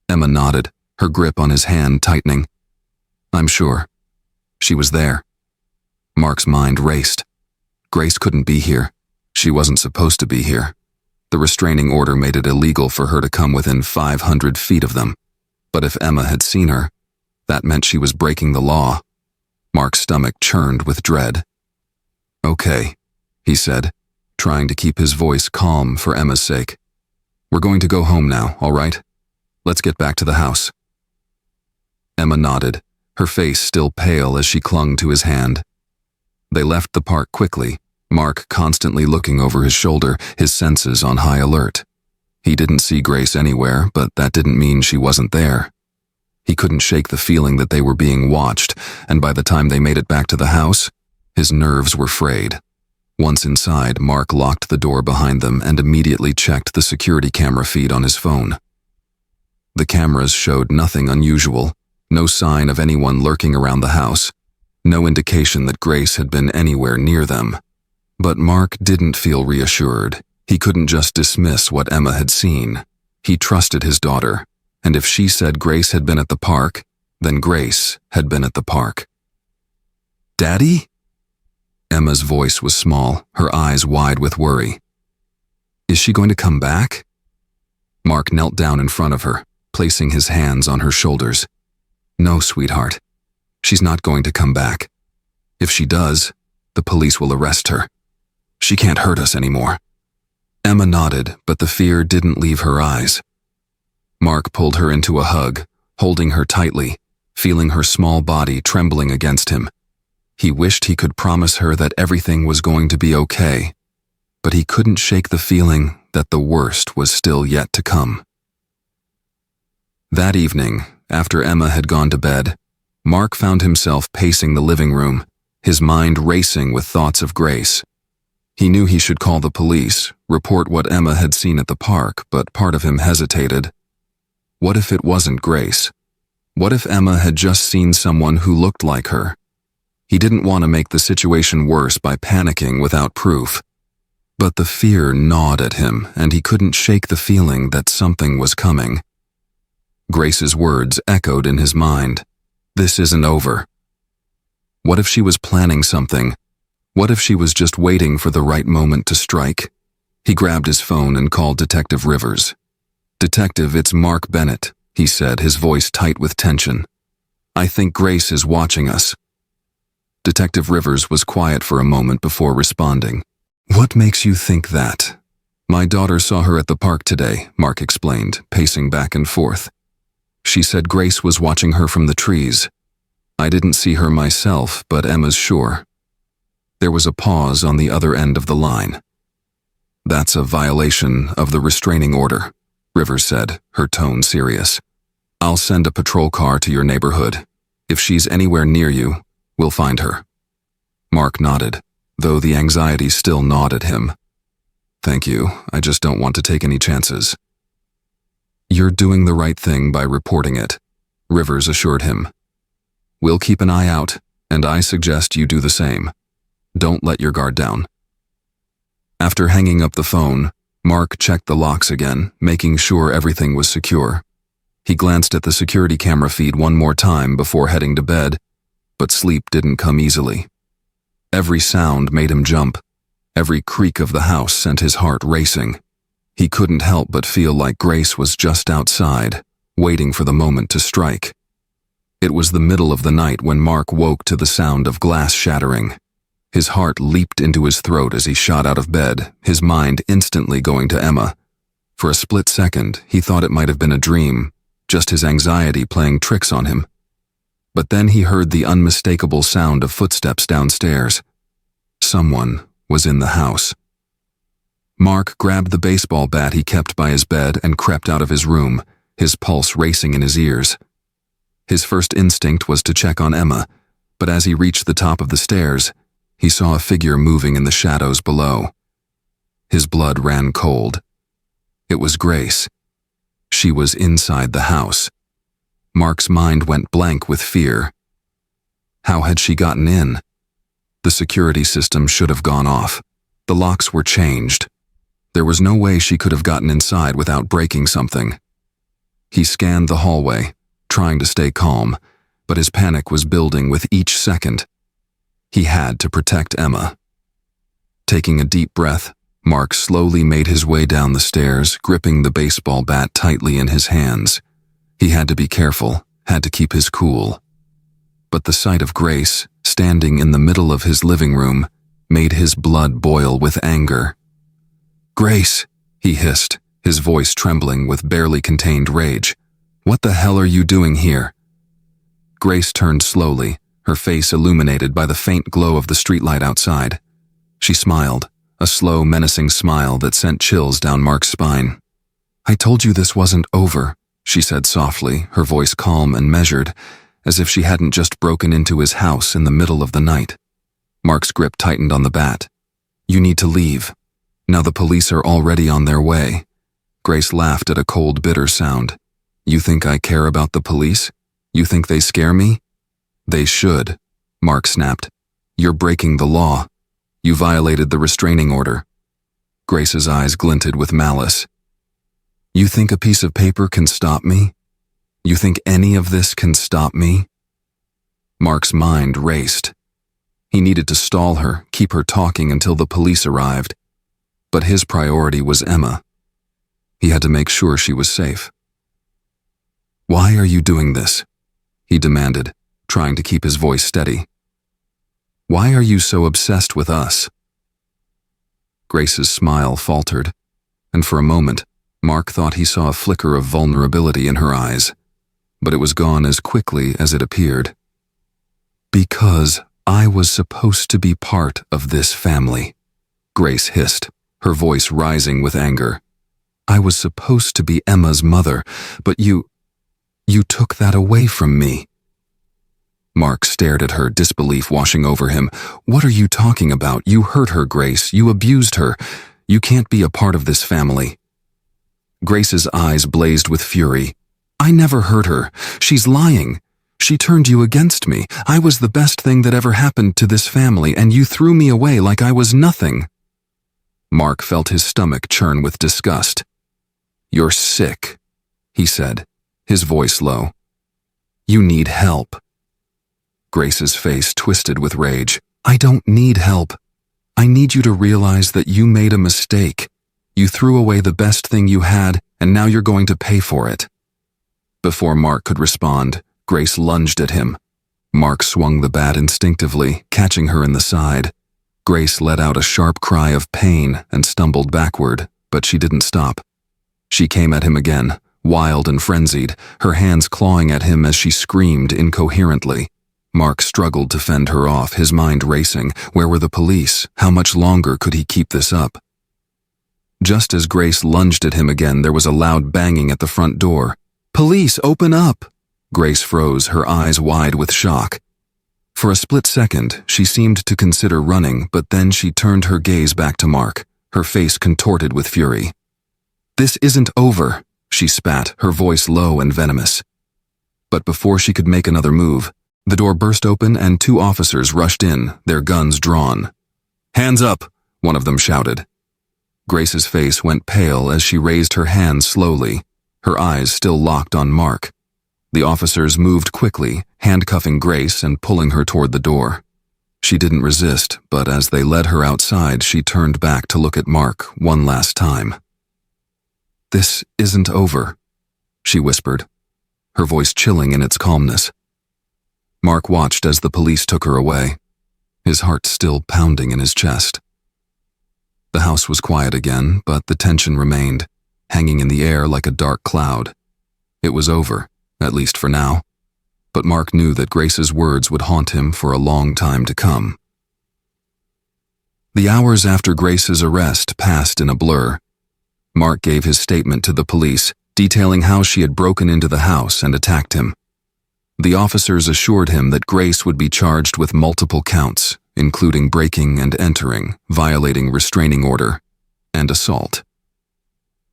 Emma nodded, her grip on his hand tightening. "I'm sure. She was there." Mark's mind raced. Grace couldn't be here. She wasn't supposed to be here. The restraining order made it illegal for her to come within 500 feet of them. But if Emma had seen her, that meant she was breaking the law. Mark's stomach churned with dread. "Okay," he said, trying to keep his voice calm for Emma's sake. "We're going to go home now, all right? Let's get back to the house." Emma nodded, her face still pale as she clung to his hand. They left the park quickly, Mark constantly looking over his shoulder, his senses on high alert. He didn't see Grace anywhere, but that didn't mean she wasn't there. He couldn't shake the feeling that they were being watched, and by the time they made it back to the house, his nerves were frayed. Once inside, Mark locked the door behind them and immediately checked the security camera feed on his phone. The cameras showed nothing unusual, no sign of anyone lurking around the house, no indication that Grace had been anywhere near them. But Mark didn't feel reassured. He couldn't just dismiss what Emma had seen. He trusted his daughter, and if she said Grace had been at the park, then Grace had been at the park. "Daddy?" Emma's voice was small, her eyes wide with worry. "Is she going to come back?" Mark knelt down in front of her, placing his hands on her shoulders. "No, sweetheart. She's not going to come back. If she does, the police will arrest her. She can't hurt us anymore." Emma nodded, but the fear didn't leave her eyes. Mark pulled her into a hug, holding her tightly, feeling her small body trembling against him. He wished he could promise her that everything was going to be okay, but he couldn't shake the feeling that the worst was still yet to come. That evening, after Emma had gone to bed, Mark found himself pacing the living room, his mind racing with thoughts of Grace. He knew he should call the police, report what Emma had seen at the park, but part of him hesitated. What if it wasn't Grace? What if Emma had just seen someone who looked like her? He didn't want to make the situation worse by panicking without proof. But the fear gnawed at him, and he couldn't shake the feeling that something was coming. Grace's words echoed in his mind. This isn't over. What if she was planning something? What if she was just waiting for the right moment to strike? He grabbed his phone and called Detective Rivers. "Detective, it's Mark Bennett," he said, his voice tight with tension. "I think Grace is watching us." Detective Rivers was quiet for a moment before responding. "What makes you think that?" "My daughter saw her at the park today," Mark explained, pacing back and forth. "She said Grace was watching her from the trees. I didn't see her myself, but Emma's sure." There was a pause on the other end of the line. "That's a violation of the restraining order," Rivers said, her tone serious. "I'll send a patrol car to your neighborhood. If she's anywhere near you, we'll find her." Mark nodded, though the anxiety still gnawed at him. "Thank you, I just don't want to take any chances." "You're doing the right thing by reporting it," Rivers assured him. "We'll keep an eye out, and I suggest you do the same. Don't let your guard down." After hanging up the phone, Mark checked the locks again, making sure everything was secure. He glanced at the security camera feed one more time before heading to bed, but sleep didn't come easily. Every sound made him jump. Every creak of the house sent his heart racing. He couldn't help but feel like Grace was just outside, waiting for the moment to strike. It was the middle of the night when Mark woke to the sound of glass shattering. His heart leaped into his throat as he shot out of bed, his mind instantly going to Emma. For a split second, he thought it might have been a dream, just his anxiety playing tricks on him. But then he heard the unmistakable sound of footsteps downstairs. Someone was in the house. Mark grabbed the baseball bat he kept by his bed and crept out of his room, his pulse racing in his ears. His first instinct was to check on Emma, but as he reached the top of the stairs, he saw a figure moving in the shadows below. His blood ran cold. It was Grace. She was inside the house. Mark's mind went blank with fear. How had she gotten in? The security system should have gone off. The locks were changed. There was no way she could have gotten inside without breaking something. He scanned the hallway, trying to stay calm, but his panic was building with each second. He had to protect Emma. Taking a deep breath, Mark slowly made his way down the stairs, gripping the baseball bat tightly in his hands. He had to be careful, had to keep his cool. But the sight of Grace, standing in the middle of his living room, made his blood boil with anger. "Grace," he hissed, his voice trembling with barely contained rage. "What the hell are you doing here?" Grace turned slowly, her face illuminated by the faint glow of the streetlight outside. She smiled, a slow, menacing smile that sent chills down Mark's spine. "I told you this wasn't over," she said softly, her voice calm and measured, as if she hadn't just broken into his house in the middle of the night. Mark's grip tightened on the bat. "You need to leave. Now the police are already on their way." Grace laughed at a cold, bitter sound. "You think I care about the police? You think they scare me?" "They should," Mark snapped. "You're breaking the law. You violated the restraining order." Grace's eyes glinted with malice. "You think a piece of paper can stop me? You think any of this can stop me?" Mark's mind raced. He needed to stall her, keep her talking until the police arrived. But his priority was Emma. He had to make sure she was safe. "Why are you doing this?" he demanded, trying to keep his voice steady. "Why are you so obsessed with us?" Grace's smile faltered, and for a moment, Mark thought he saw a flicker of vulnerability in her eyes, but it was gone as quickly as it appeared. "Because I was supposed to be part of this family," Grace hissed, her voice rising with anger. "I was supposed to be Emma's mother, but you took that away from me." Mark stared at her, disbelief washing over him. "What are you talking about? You hurt her, Grace. You abused her. You can't be a part of this family." Grace's eyes blazed with fury. "I never hurt her. She's lying. She turned you against me. I was the best thing that ever happened to this family, and you threw me away like I was nothing." Mark felt his stomach churn with disgust. "You're sick," he said, his voice low. "You need help." Grace's face twisted with rage. "I don't need help. I need you to realize that you made a mistake. You threw away the best thing you had, and now you're going to pay for it." Before Mark could respond, Grace lunged at him. Mark swung the bat instinctively, catching her in the side. Grace let out a sharp cry of pain and stumbled backward, but she didn't stop. She came at him again, wild and frenzied, her hands clawing at him as she screamed incoherently. Mark struggled to fend her off, his mind racing. Where were the police? How much longer could he keep this up? Just as Grace lunged at him again, there was a loud banging at the front door. "Police, open up!" Grace froze, her eyes wide with shock. For a split second, she seemed to consider running, but then she turned her gaze back to Mark, her face contorted with fury. "This isn't over," she spat, her voice low and venomous. But before she could make another move, the door burst open and 2 officers rushed in, their guns drawn. "Hands up!" one of them shouted. Grace's face went pale as she raised her hands slowly, her eyes still locked on Mark. The officers moved quickly, handcuffing Grace and pulling her toward the door. She didn't resist, but as they led her outside, she turned back to look at Mark one last time. "This isn't over," she whispered, her voice chilling in its calmness. Mark watched as the police took her away, his heart still pounding in his chest. The house was quiet again, but the tension remained, hanging in the air like a dark cloud. It was over, at least for now, but Mark knew that Grace's words would haunt him for a long time to come. The hours after Grace's arrest passed in a blur. Mark gave his statement to the police, detailing how she had broken into the house and attacked him. The officers assured him that Grace would be charged with multiple counts, including breaking and entering, violating restraining order, and assault.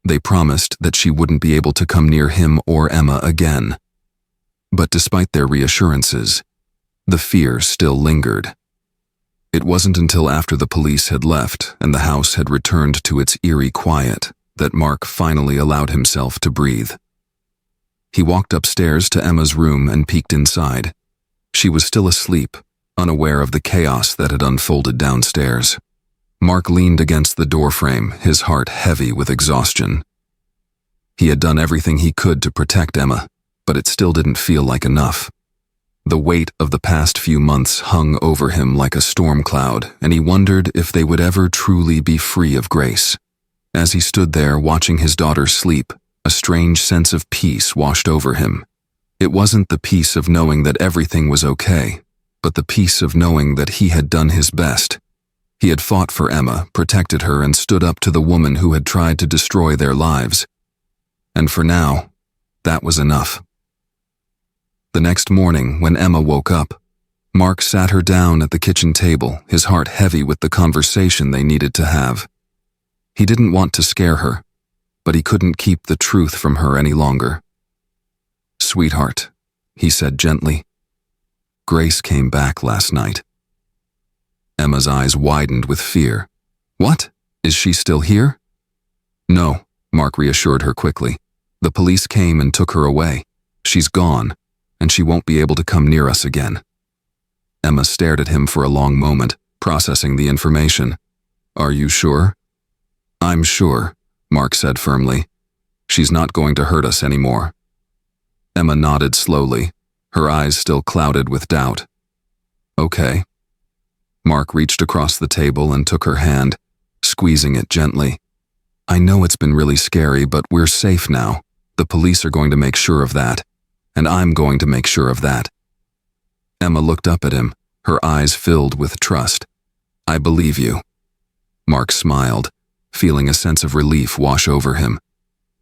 They promised that she wouldn't be able to come near him or Emma again. But despite their reassurances, the fear still lingered. It wasn't until after the police had left and the house had returned to its eerie quiet that Mark finally allowed himself to breathe. He walked upstairs to Emma's room and peeked inside. She was still asleep, unaware of the chaos that had unfolded downstairs. Mark leaned against the doorframe, his heart heavy with exhaustion. He had done everything he could to protect Emma, but it still didn't feel like enough. The weight of the past few months hung over him like a storm cloud, and he wondered if they would ever truly be free of Grace. As he stood there watching his daughter sleep, a strange sense of peace washed over him. It wasn't the peace of knowing that everything was okay, but the peace of knowing that he had done his best. He had fought for Emma, protected her, and stood up to the woman who had tried to destroy their lives. And for now, that was enough. The next morning, when Emma woke up, Mark sat her down at the kitchen table, his heart heavy with the conversation they needed to have. He didn't want to scare her, but he couldn't keep the truth from her any longer. "Sweetheart," he said gently, "Grace came back last night." Emma's eyes widened with fear. "What? Is she still here?" "No," Mark reassured her quickly. "The police came and took her away. She's gone, and she won't be able to come near us again." Emma stared at him for a long moment, processing the information. "Are you sure?" "I'm sure," Mark said firmly. "She's not going to hurt us anymore." Emma nodded slowly, her eyes still clouded with doubt. "Okay." Mark reached across the table and took her hand, squeezing it gently. "I know it's been really scary, but we're safe now. The police are going to make sure of that, and I'm going to make sure of that." Emma looked up at him, her eyes filled with trust. "I believe you." Mark smiled, feeling a sense of relief wash over him.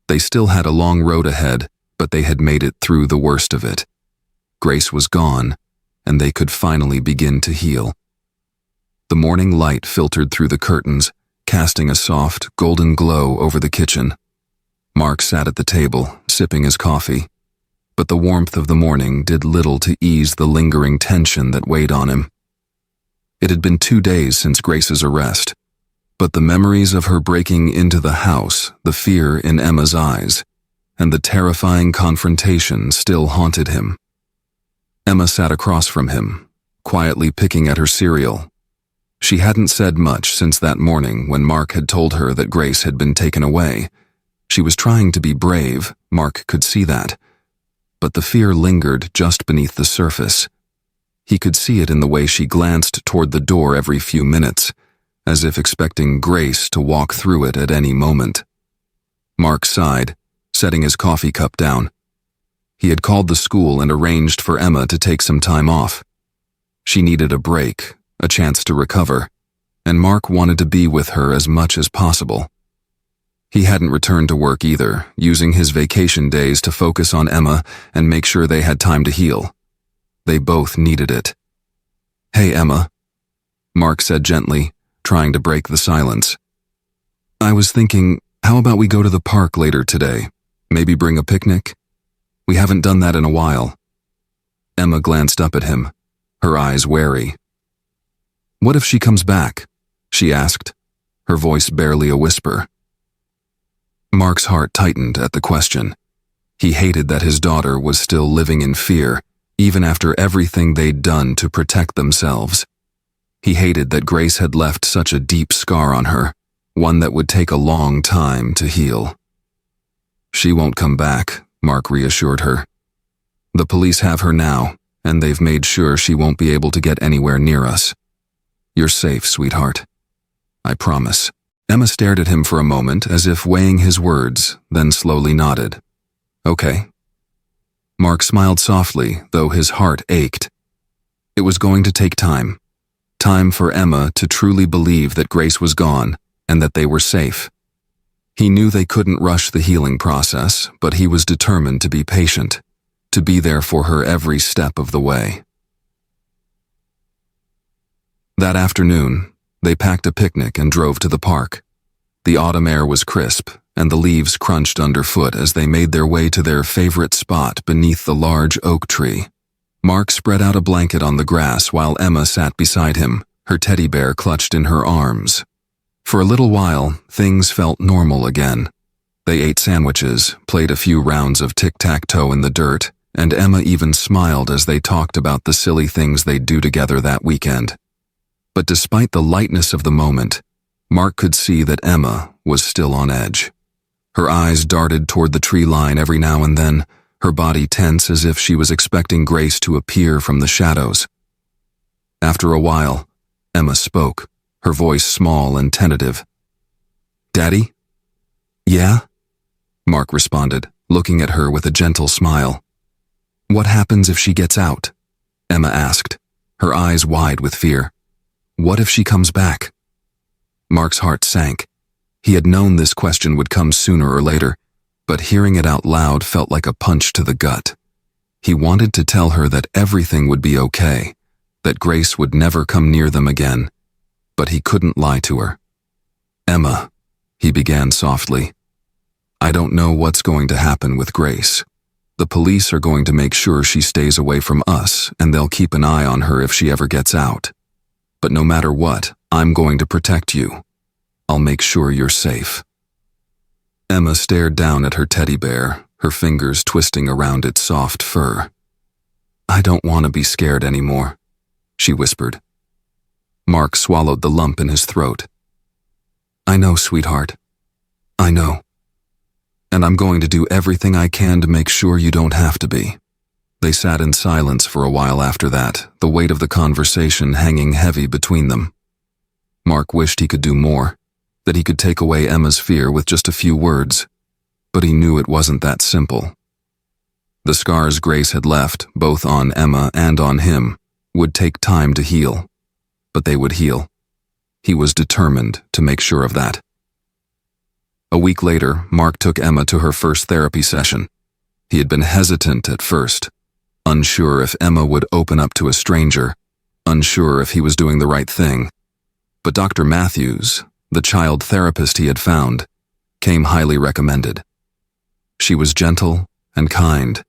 They still had a long road ahead, but they had made it through the worst of it. Grace was gone, and they could finally begin to heal. The morning light filtered through the curtains, casting a soft, golden glow over the kitchen. Mark sat at the table, sipping his coffee, but the warmth of the morning did little to ease the lingering tension that weighed on him. It had been 2 days since Grace's arrest, but the memories of her breaking into the house, the fear in Emma's eyes, and the terrifying confrontation still haunted him. Emma sat across from him, quietly picking at her cereal. She hadn't said much since that morning when Mark had told her that Grace had been taken away. She was trying to be brave, Mark could see that. But the fear lingered just beneath the surface. He could see it in the way she glanced toward the door every few minutes, as if expecting Grace to walk through it at any moment. Mark sighed, setting his coffee cup down. He had called the school and arranged for Emma to take some time off. She needed a break, a chance to recover, and Mark wanted to be with her as much as possible. He hadn't returned to work either, using his vacation days to focus on Emma and make sure they had time to heal. They both needed it. "Hey, Emma," Mark said gently, trying to break the silence. "I was thinking, how about we go to the park later today? Maybe bring a picnic? We haven't done that in a while." Emma glanced up at him, her eyes wary. "What if she comes back?" she asked, her voice barely a whisper. Mark's heart tightened at the question. He hated that his daughter was still living in fear, even after everything they'd done to protect themselves. He hated that Grace had left such a deep scar on her, one that would take a long time to heal. "She won't come back," Mark reassured her. "The police have her now, and they've made sure she won't be able to get anywhere near us. You're safe, sweetheart. I promise." Emma stared at him for a moment as if weighing his words, then slowly nodded. "Okay." Mark smiled softly, though his heart ached. It was going to take time. Time for Emma to truly believe that Grace was gone and that they were safe. He knew they couldn't rush the healing process, but he was determined to be patient, to be there for her every step of the way. That afternoon, they packed a picnic and drove to the park. The autumn air was crisp, and the leaves crunched underfoot as they made their way to their favorite spot beneath the large oak tree. Mark spread out a blanket on the grass while Emma sat beside him, her teddy bear clutched in her arms. For a little while, things felt normal again. They ate sandwiches, played a few rounds of tic-tac-toe in the dirt, and Emma even smiled as they talked about the silly things they'd do together that weekend. But despite the lightness of the moment, Mark could see that Emma was still on edge. Her eyes darted toward the tree line every now and then, her body tense as if she was expecting Grace to appear from the shadows. After a while, Emma spoke, her voice small and tentative. "Daddy?" "Yeah?" Mark responded, looking at her with a gentle smile. "What happens if she gets out?" Emma asked, her eyes wide with fear. "What if she comes back?" Mark's heart sank. He had known this question would come sooner or later, but hearing it out loud felt like a punch to the gut. He wanted to tell her that everything would be okay, that Grace would never come near them again, but he couldn't lie to her. "Emma," he began softly, "I don't know what's going to happen with Grace. The police are going to make sure she stays away from us, and they'll keep an eye on her if she ever gets out. But no matter what, I'm going to protect you. I'll make sure you're safe." Emma stared down at her teddy bear, her fingers twisting around its soft fur. "I don't want to be scared anymore," she whispered. Mark swallowed the lump in his throat. "I know, sweetheart. I know. And I'm going to do everything I can to make sure you don't have to be." They sat in silence for a while after that, the weight of the conversation hanging heavy between them. Mark wished he could do more, that he could take away Emma's fear with just a few words, but he knew it wasn't that simple. The scars Grace had left, both on Emma and on him, would take time to heal, but they would heal. He was determined to make sure of that. A week later, Mark took Emma to her first therapy session. He had been hesitant at first, unsure if Emma would open up to a stranger, unsure if he was doing the right thing. But Dr. Matthews, the child therapist he had found, came highly recommended. She was gentle and kind,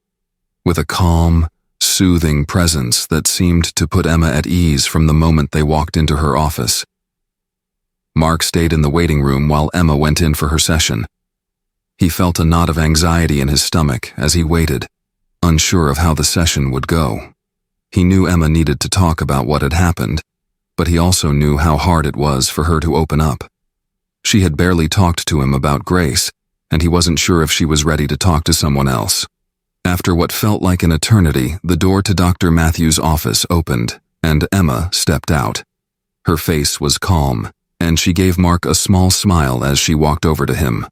with a calm, soothing presence that seemed to put Emma at ease from the moment they walked into her office. Mark stayed in the waiting room while Emma went in for her session. He felt a knot of anxiety in his stomach as he waited, unsure of how the session would go. He knew Emma needed to talk about what had happened, but he also knew how hard it was for her to open up. She had barely talked to him about Grace, and he wasn't sure if she was ready to talk to someone else. After what felt like an eternity, the door to Dr. Matthews' office opened, and Emma stepped out. Her face was calm, and she gave Mark a small smile as she walked over to him.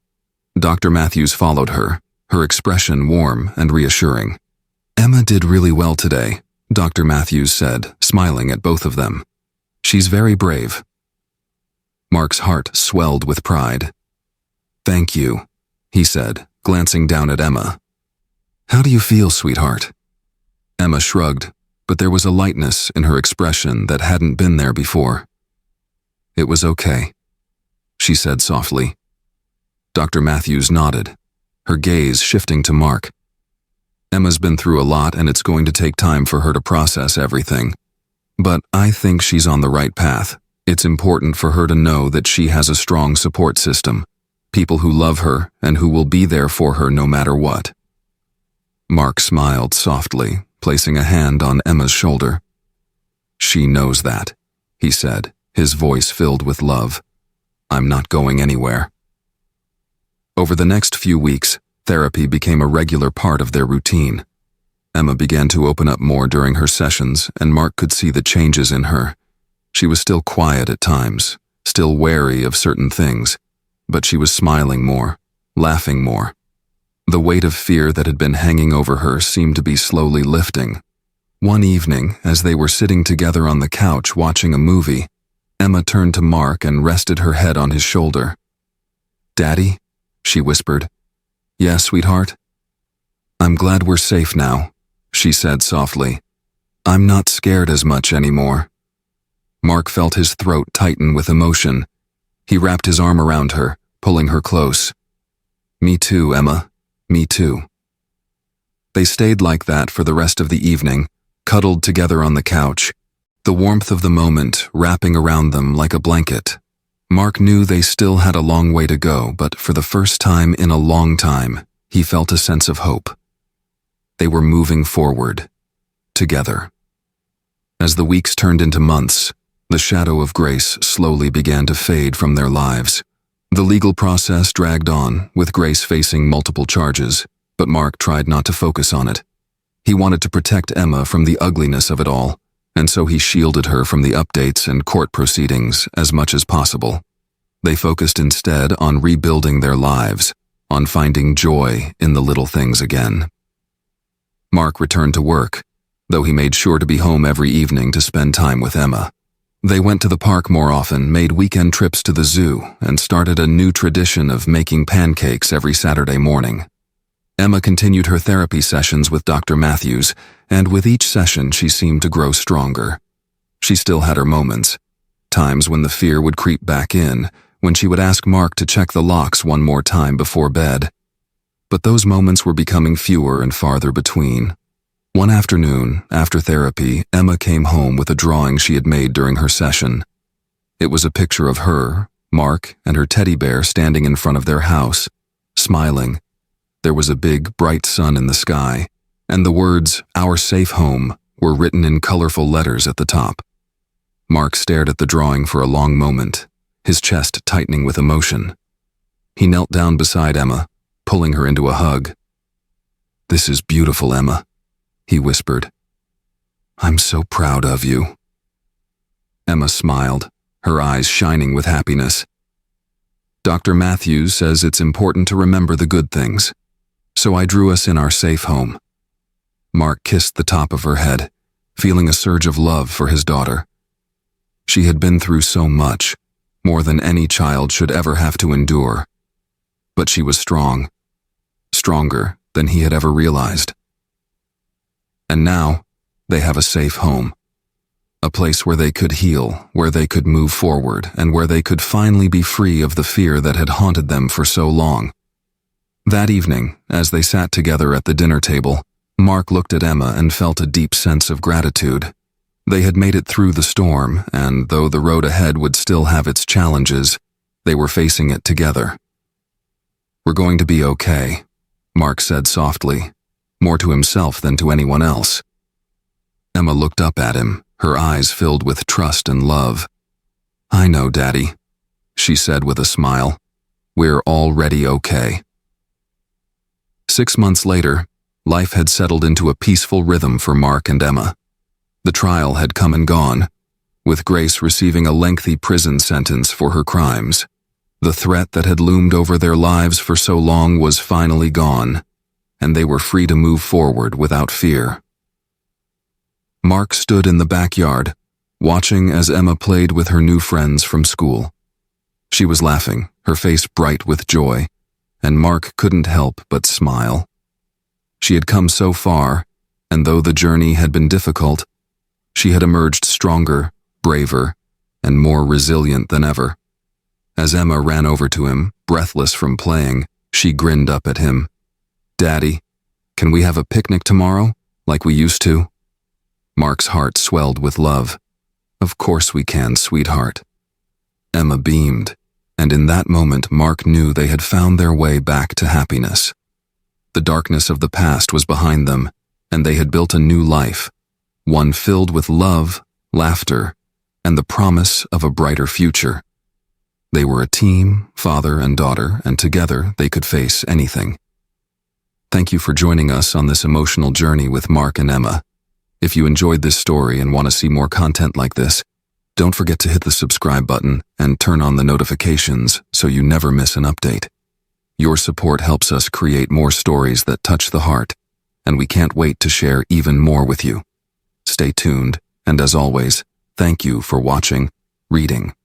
Dr. Matthews followed her, her expression warm and reassuring. "Emma did really well today," Dr. Matthews said, smiling at both of them. "She's very brave." Mark's heart swelled with pride. "Thank you," he said, glancing down at Emma. "How do you feel, sweetheart?" Emma shrugged, but there was a lightness in her expression that hadn't been there before. "It was okay," she said softly. Dr. Matthews nodded, her gaze shifting to Mark. "Emma's been through a lot, and it's going to take time for her to process everything. But I think she's on the right path. It's important for her to know that she has a strong support system, people who love her and who will be there for her no matter what." Mark smiled softly, placing a hand on Emma's shoulder. "She knows that," he said, his voice filled with love. "I'm not going anywhere." Over the next few weeks, therapy became a regular part of their routine. Emma began to open up more during her sessions, and Mark could see the changes in her. She was still quiet at times, still wary of certain things, but she was smiling more, laughing more. The weight of fear that had been hanging over her seemed to be slowly lifting. One evening, as they were sitting together on the couch watching a movie, Emma turned to Mark and rested her head on his shoulder. "Daddy?" she whispered. "Yes, sweetheart?" "I'm glad we're safe now," she said softly. "I'm not scared as much anymore." Mark felt his throat tighten with emotion. He wrapped his arm around her, pulling her close. "Me too, Emma. Me too." They stayed like that for the rest of the evening, cuddled together on the couch, the warmth of the moment wrapping around them like a blanket. Mark knew they still had a long way to go, but for the first time in a long time, he felt a sense of hope. They were moving forward, together. As the weeks turned into months, the shadow of Grace slowly began to fade from their lives. The legal process dragged on, with Grace facing multiple charges, but Mark tried not to focus on it. He wanted to protect Emma from the ugliness of it all, and so he shielded her from the updates and court proceedings as much as possible. They focused instead on rebuilding their lives, on finding joy in the little things again. Mark returned to work, though he made sure to be home every evening to spend time with Emma. They went to the park more often, made weekend trips to the zoo, and started a new tradition of making pancakes every Saturday morning. Emma continued her therapy sessions with Dr. Matthews, and with each session she seemed to grow stronger. She still had her moments, times when the fear would creep back in, when she would ask Mark to check the locks one more time before bed. But those moments were becoming fewer and farther between. One afternoon, after therapy, Emma came home with a drawing she had made during her session. It was a picture of her, Mark, and her teddy bear standing in front of their house, smiling. There was a big, bright sun in the sky, and the words, "Our safe home," were written in colorful letters at the top. Mark stared at the drawing for a long moment, his chest tightening with emotion. He knelt down beside Emma, pulling her into a hug. "This is beautiful, Emma," he whispered. "I'm so proud of you." Emma smiled, her eyes shining with happiness. "Dr. Matthews says it's important to remember the good things, so I drew us in our safe home." Mark kissed the top of her head, feeling a surge of love for his daughter. She had been through so much, more than any child should ever have to endure. But she was strong, stronger than he had ever realized. And now, they have a safe home. A place where they could heal, where they could move forward, and where they could finally be free of the fear that had haunted them for so long. That evening, as they sat together at the dinner table, Mark looked at Emma and felt a deep sense of gratitude. They had made it through the storm, and though the road ahead would still have its challenges, they were facing it together. "We're going to be okay," Mark said softly, more to himself than to anyone else. Emma looked up at him, her eyes filled with trust and love. "I know, Daddy," she said with a smile. "We're already okay." 6 months later, life had settled into a peaceful rhythm for Mark and Emma. The trial had come and gone, with Grace receiving a lengthy prison sentence for her crimes. The threat that had loomed over their lives for so long was finally gone, and they were free to move forward without fear. Mark stood in the backyard, watching as Emma played with her new friends from school. She was laughing, her face bright with joy, and Mark couldn't help but smile. She had come so far, and though the journey had been difficult, she had emerged stronger, braver, and more resilient than ever. As Emma ran over to him, breathless from playing, she grinned up at him. "Daddy, can we have a picnic tomorrow, like we used to?" Mark's heart swelled with love. "Of course we can, sweetheart." Emma beamed, and in that moment Mark knew they had found their way back to happiness. The darkness of the past was behind them, and they had built a new life, one filled with love, laughter, and the promise of a brighter future. They were a team, father and daughter, and together they could face anything. Thank you for joining us on this emotional journey with Mark and Emma. If you enjoyed this story and want to see more content like this, don't forget to hit the subscribe button and turn on the notifications so you never miss an update. Your support helps us create more stories that touch the heart, and we can't wait to share even more with you. Stay tuned, and as always, thank you for watching, reading,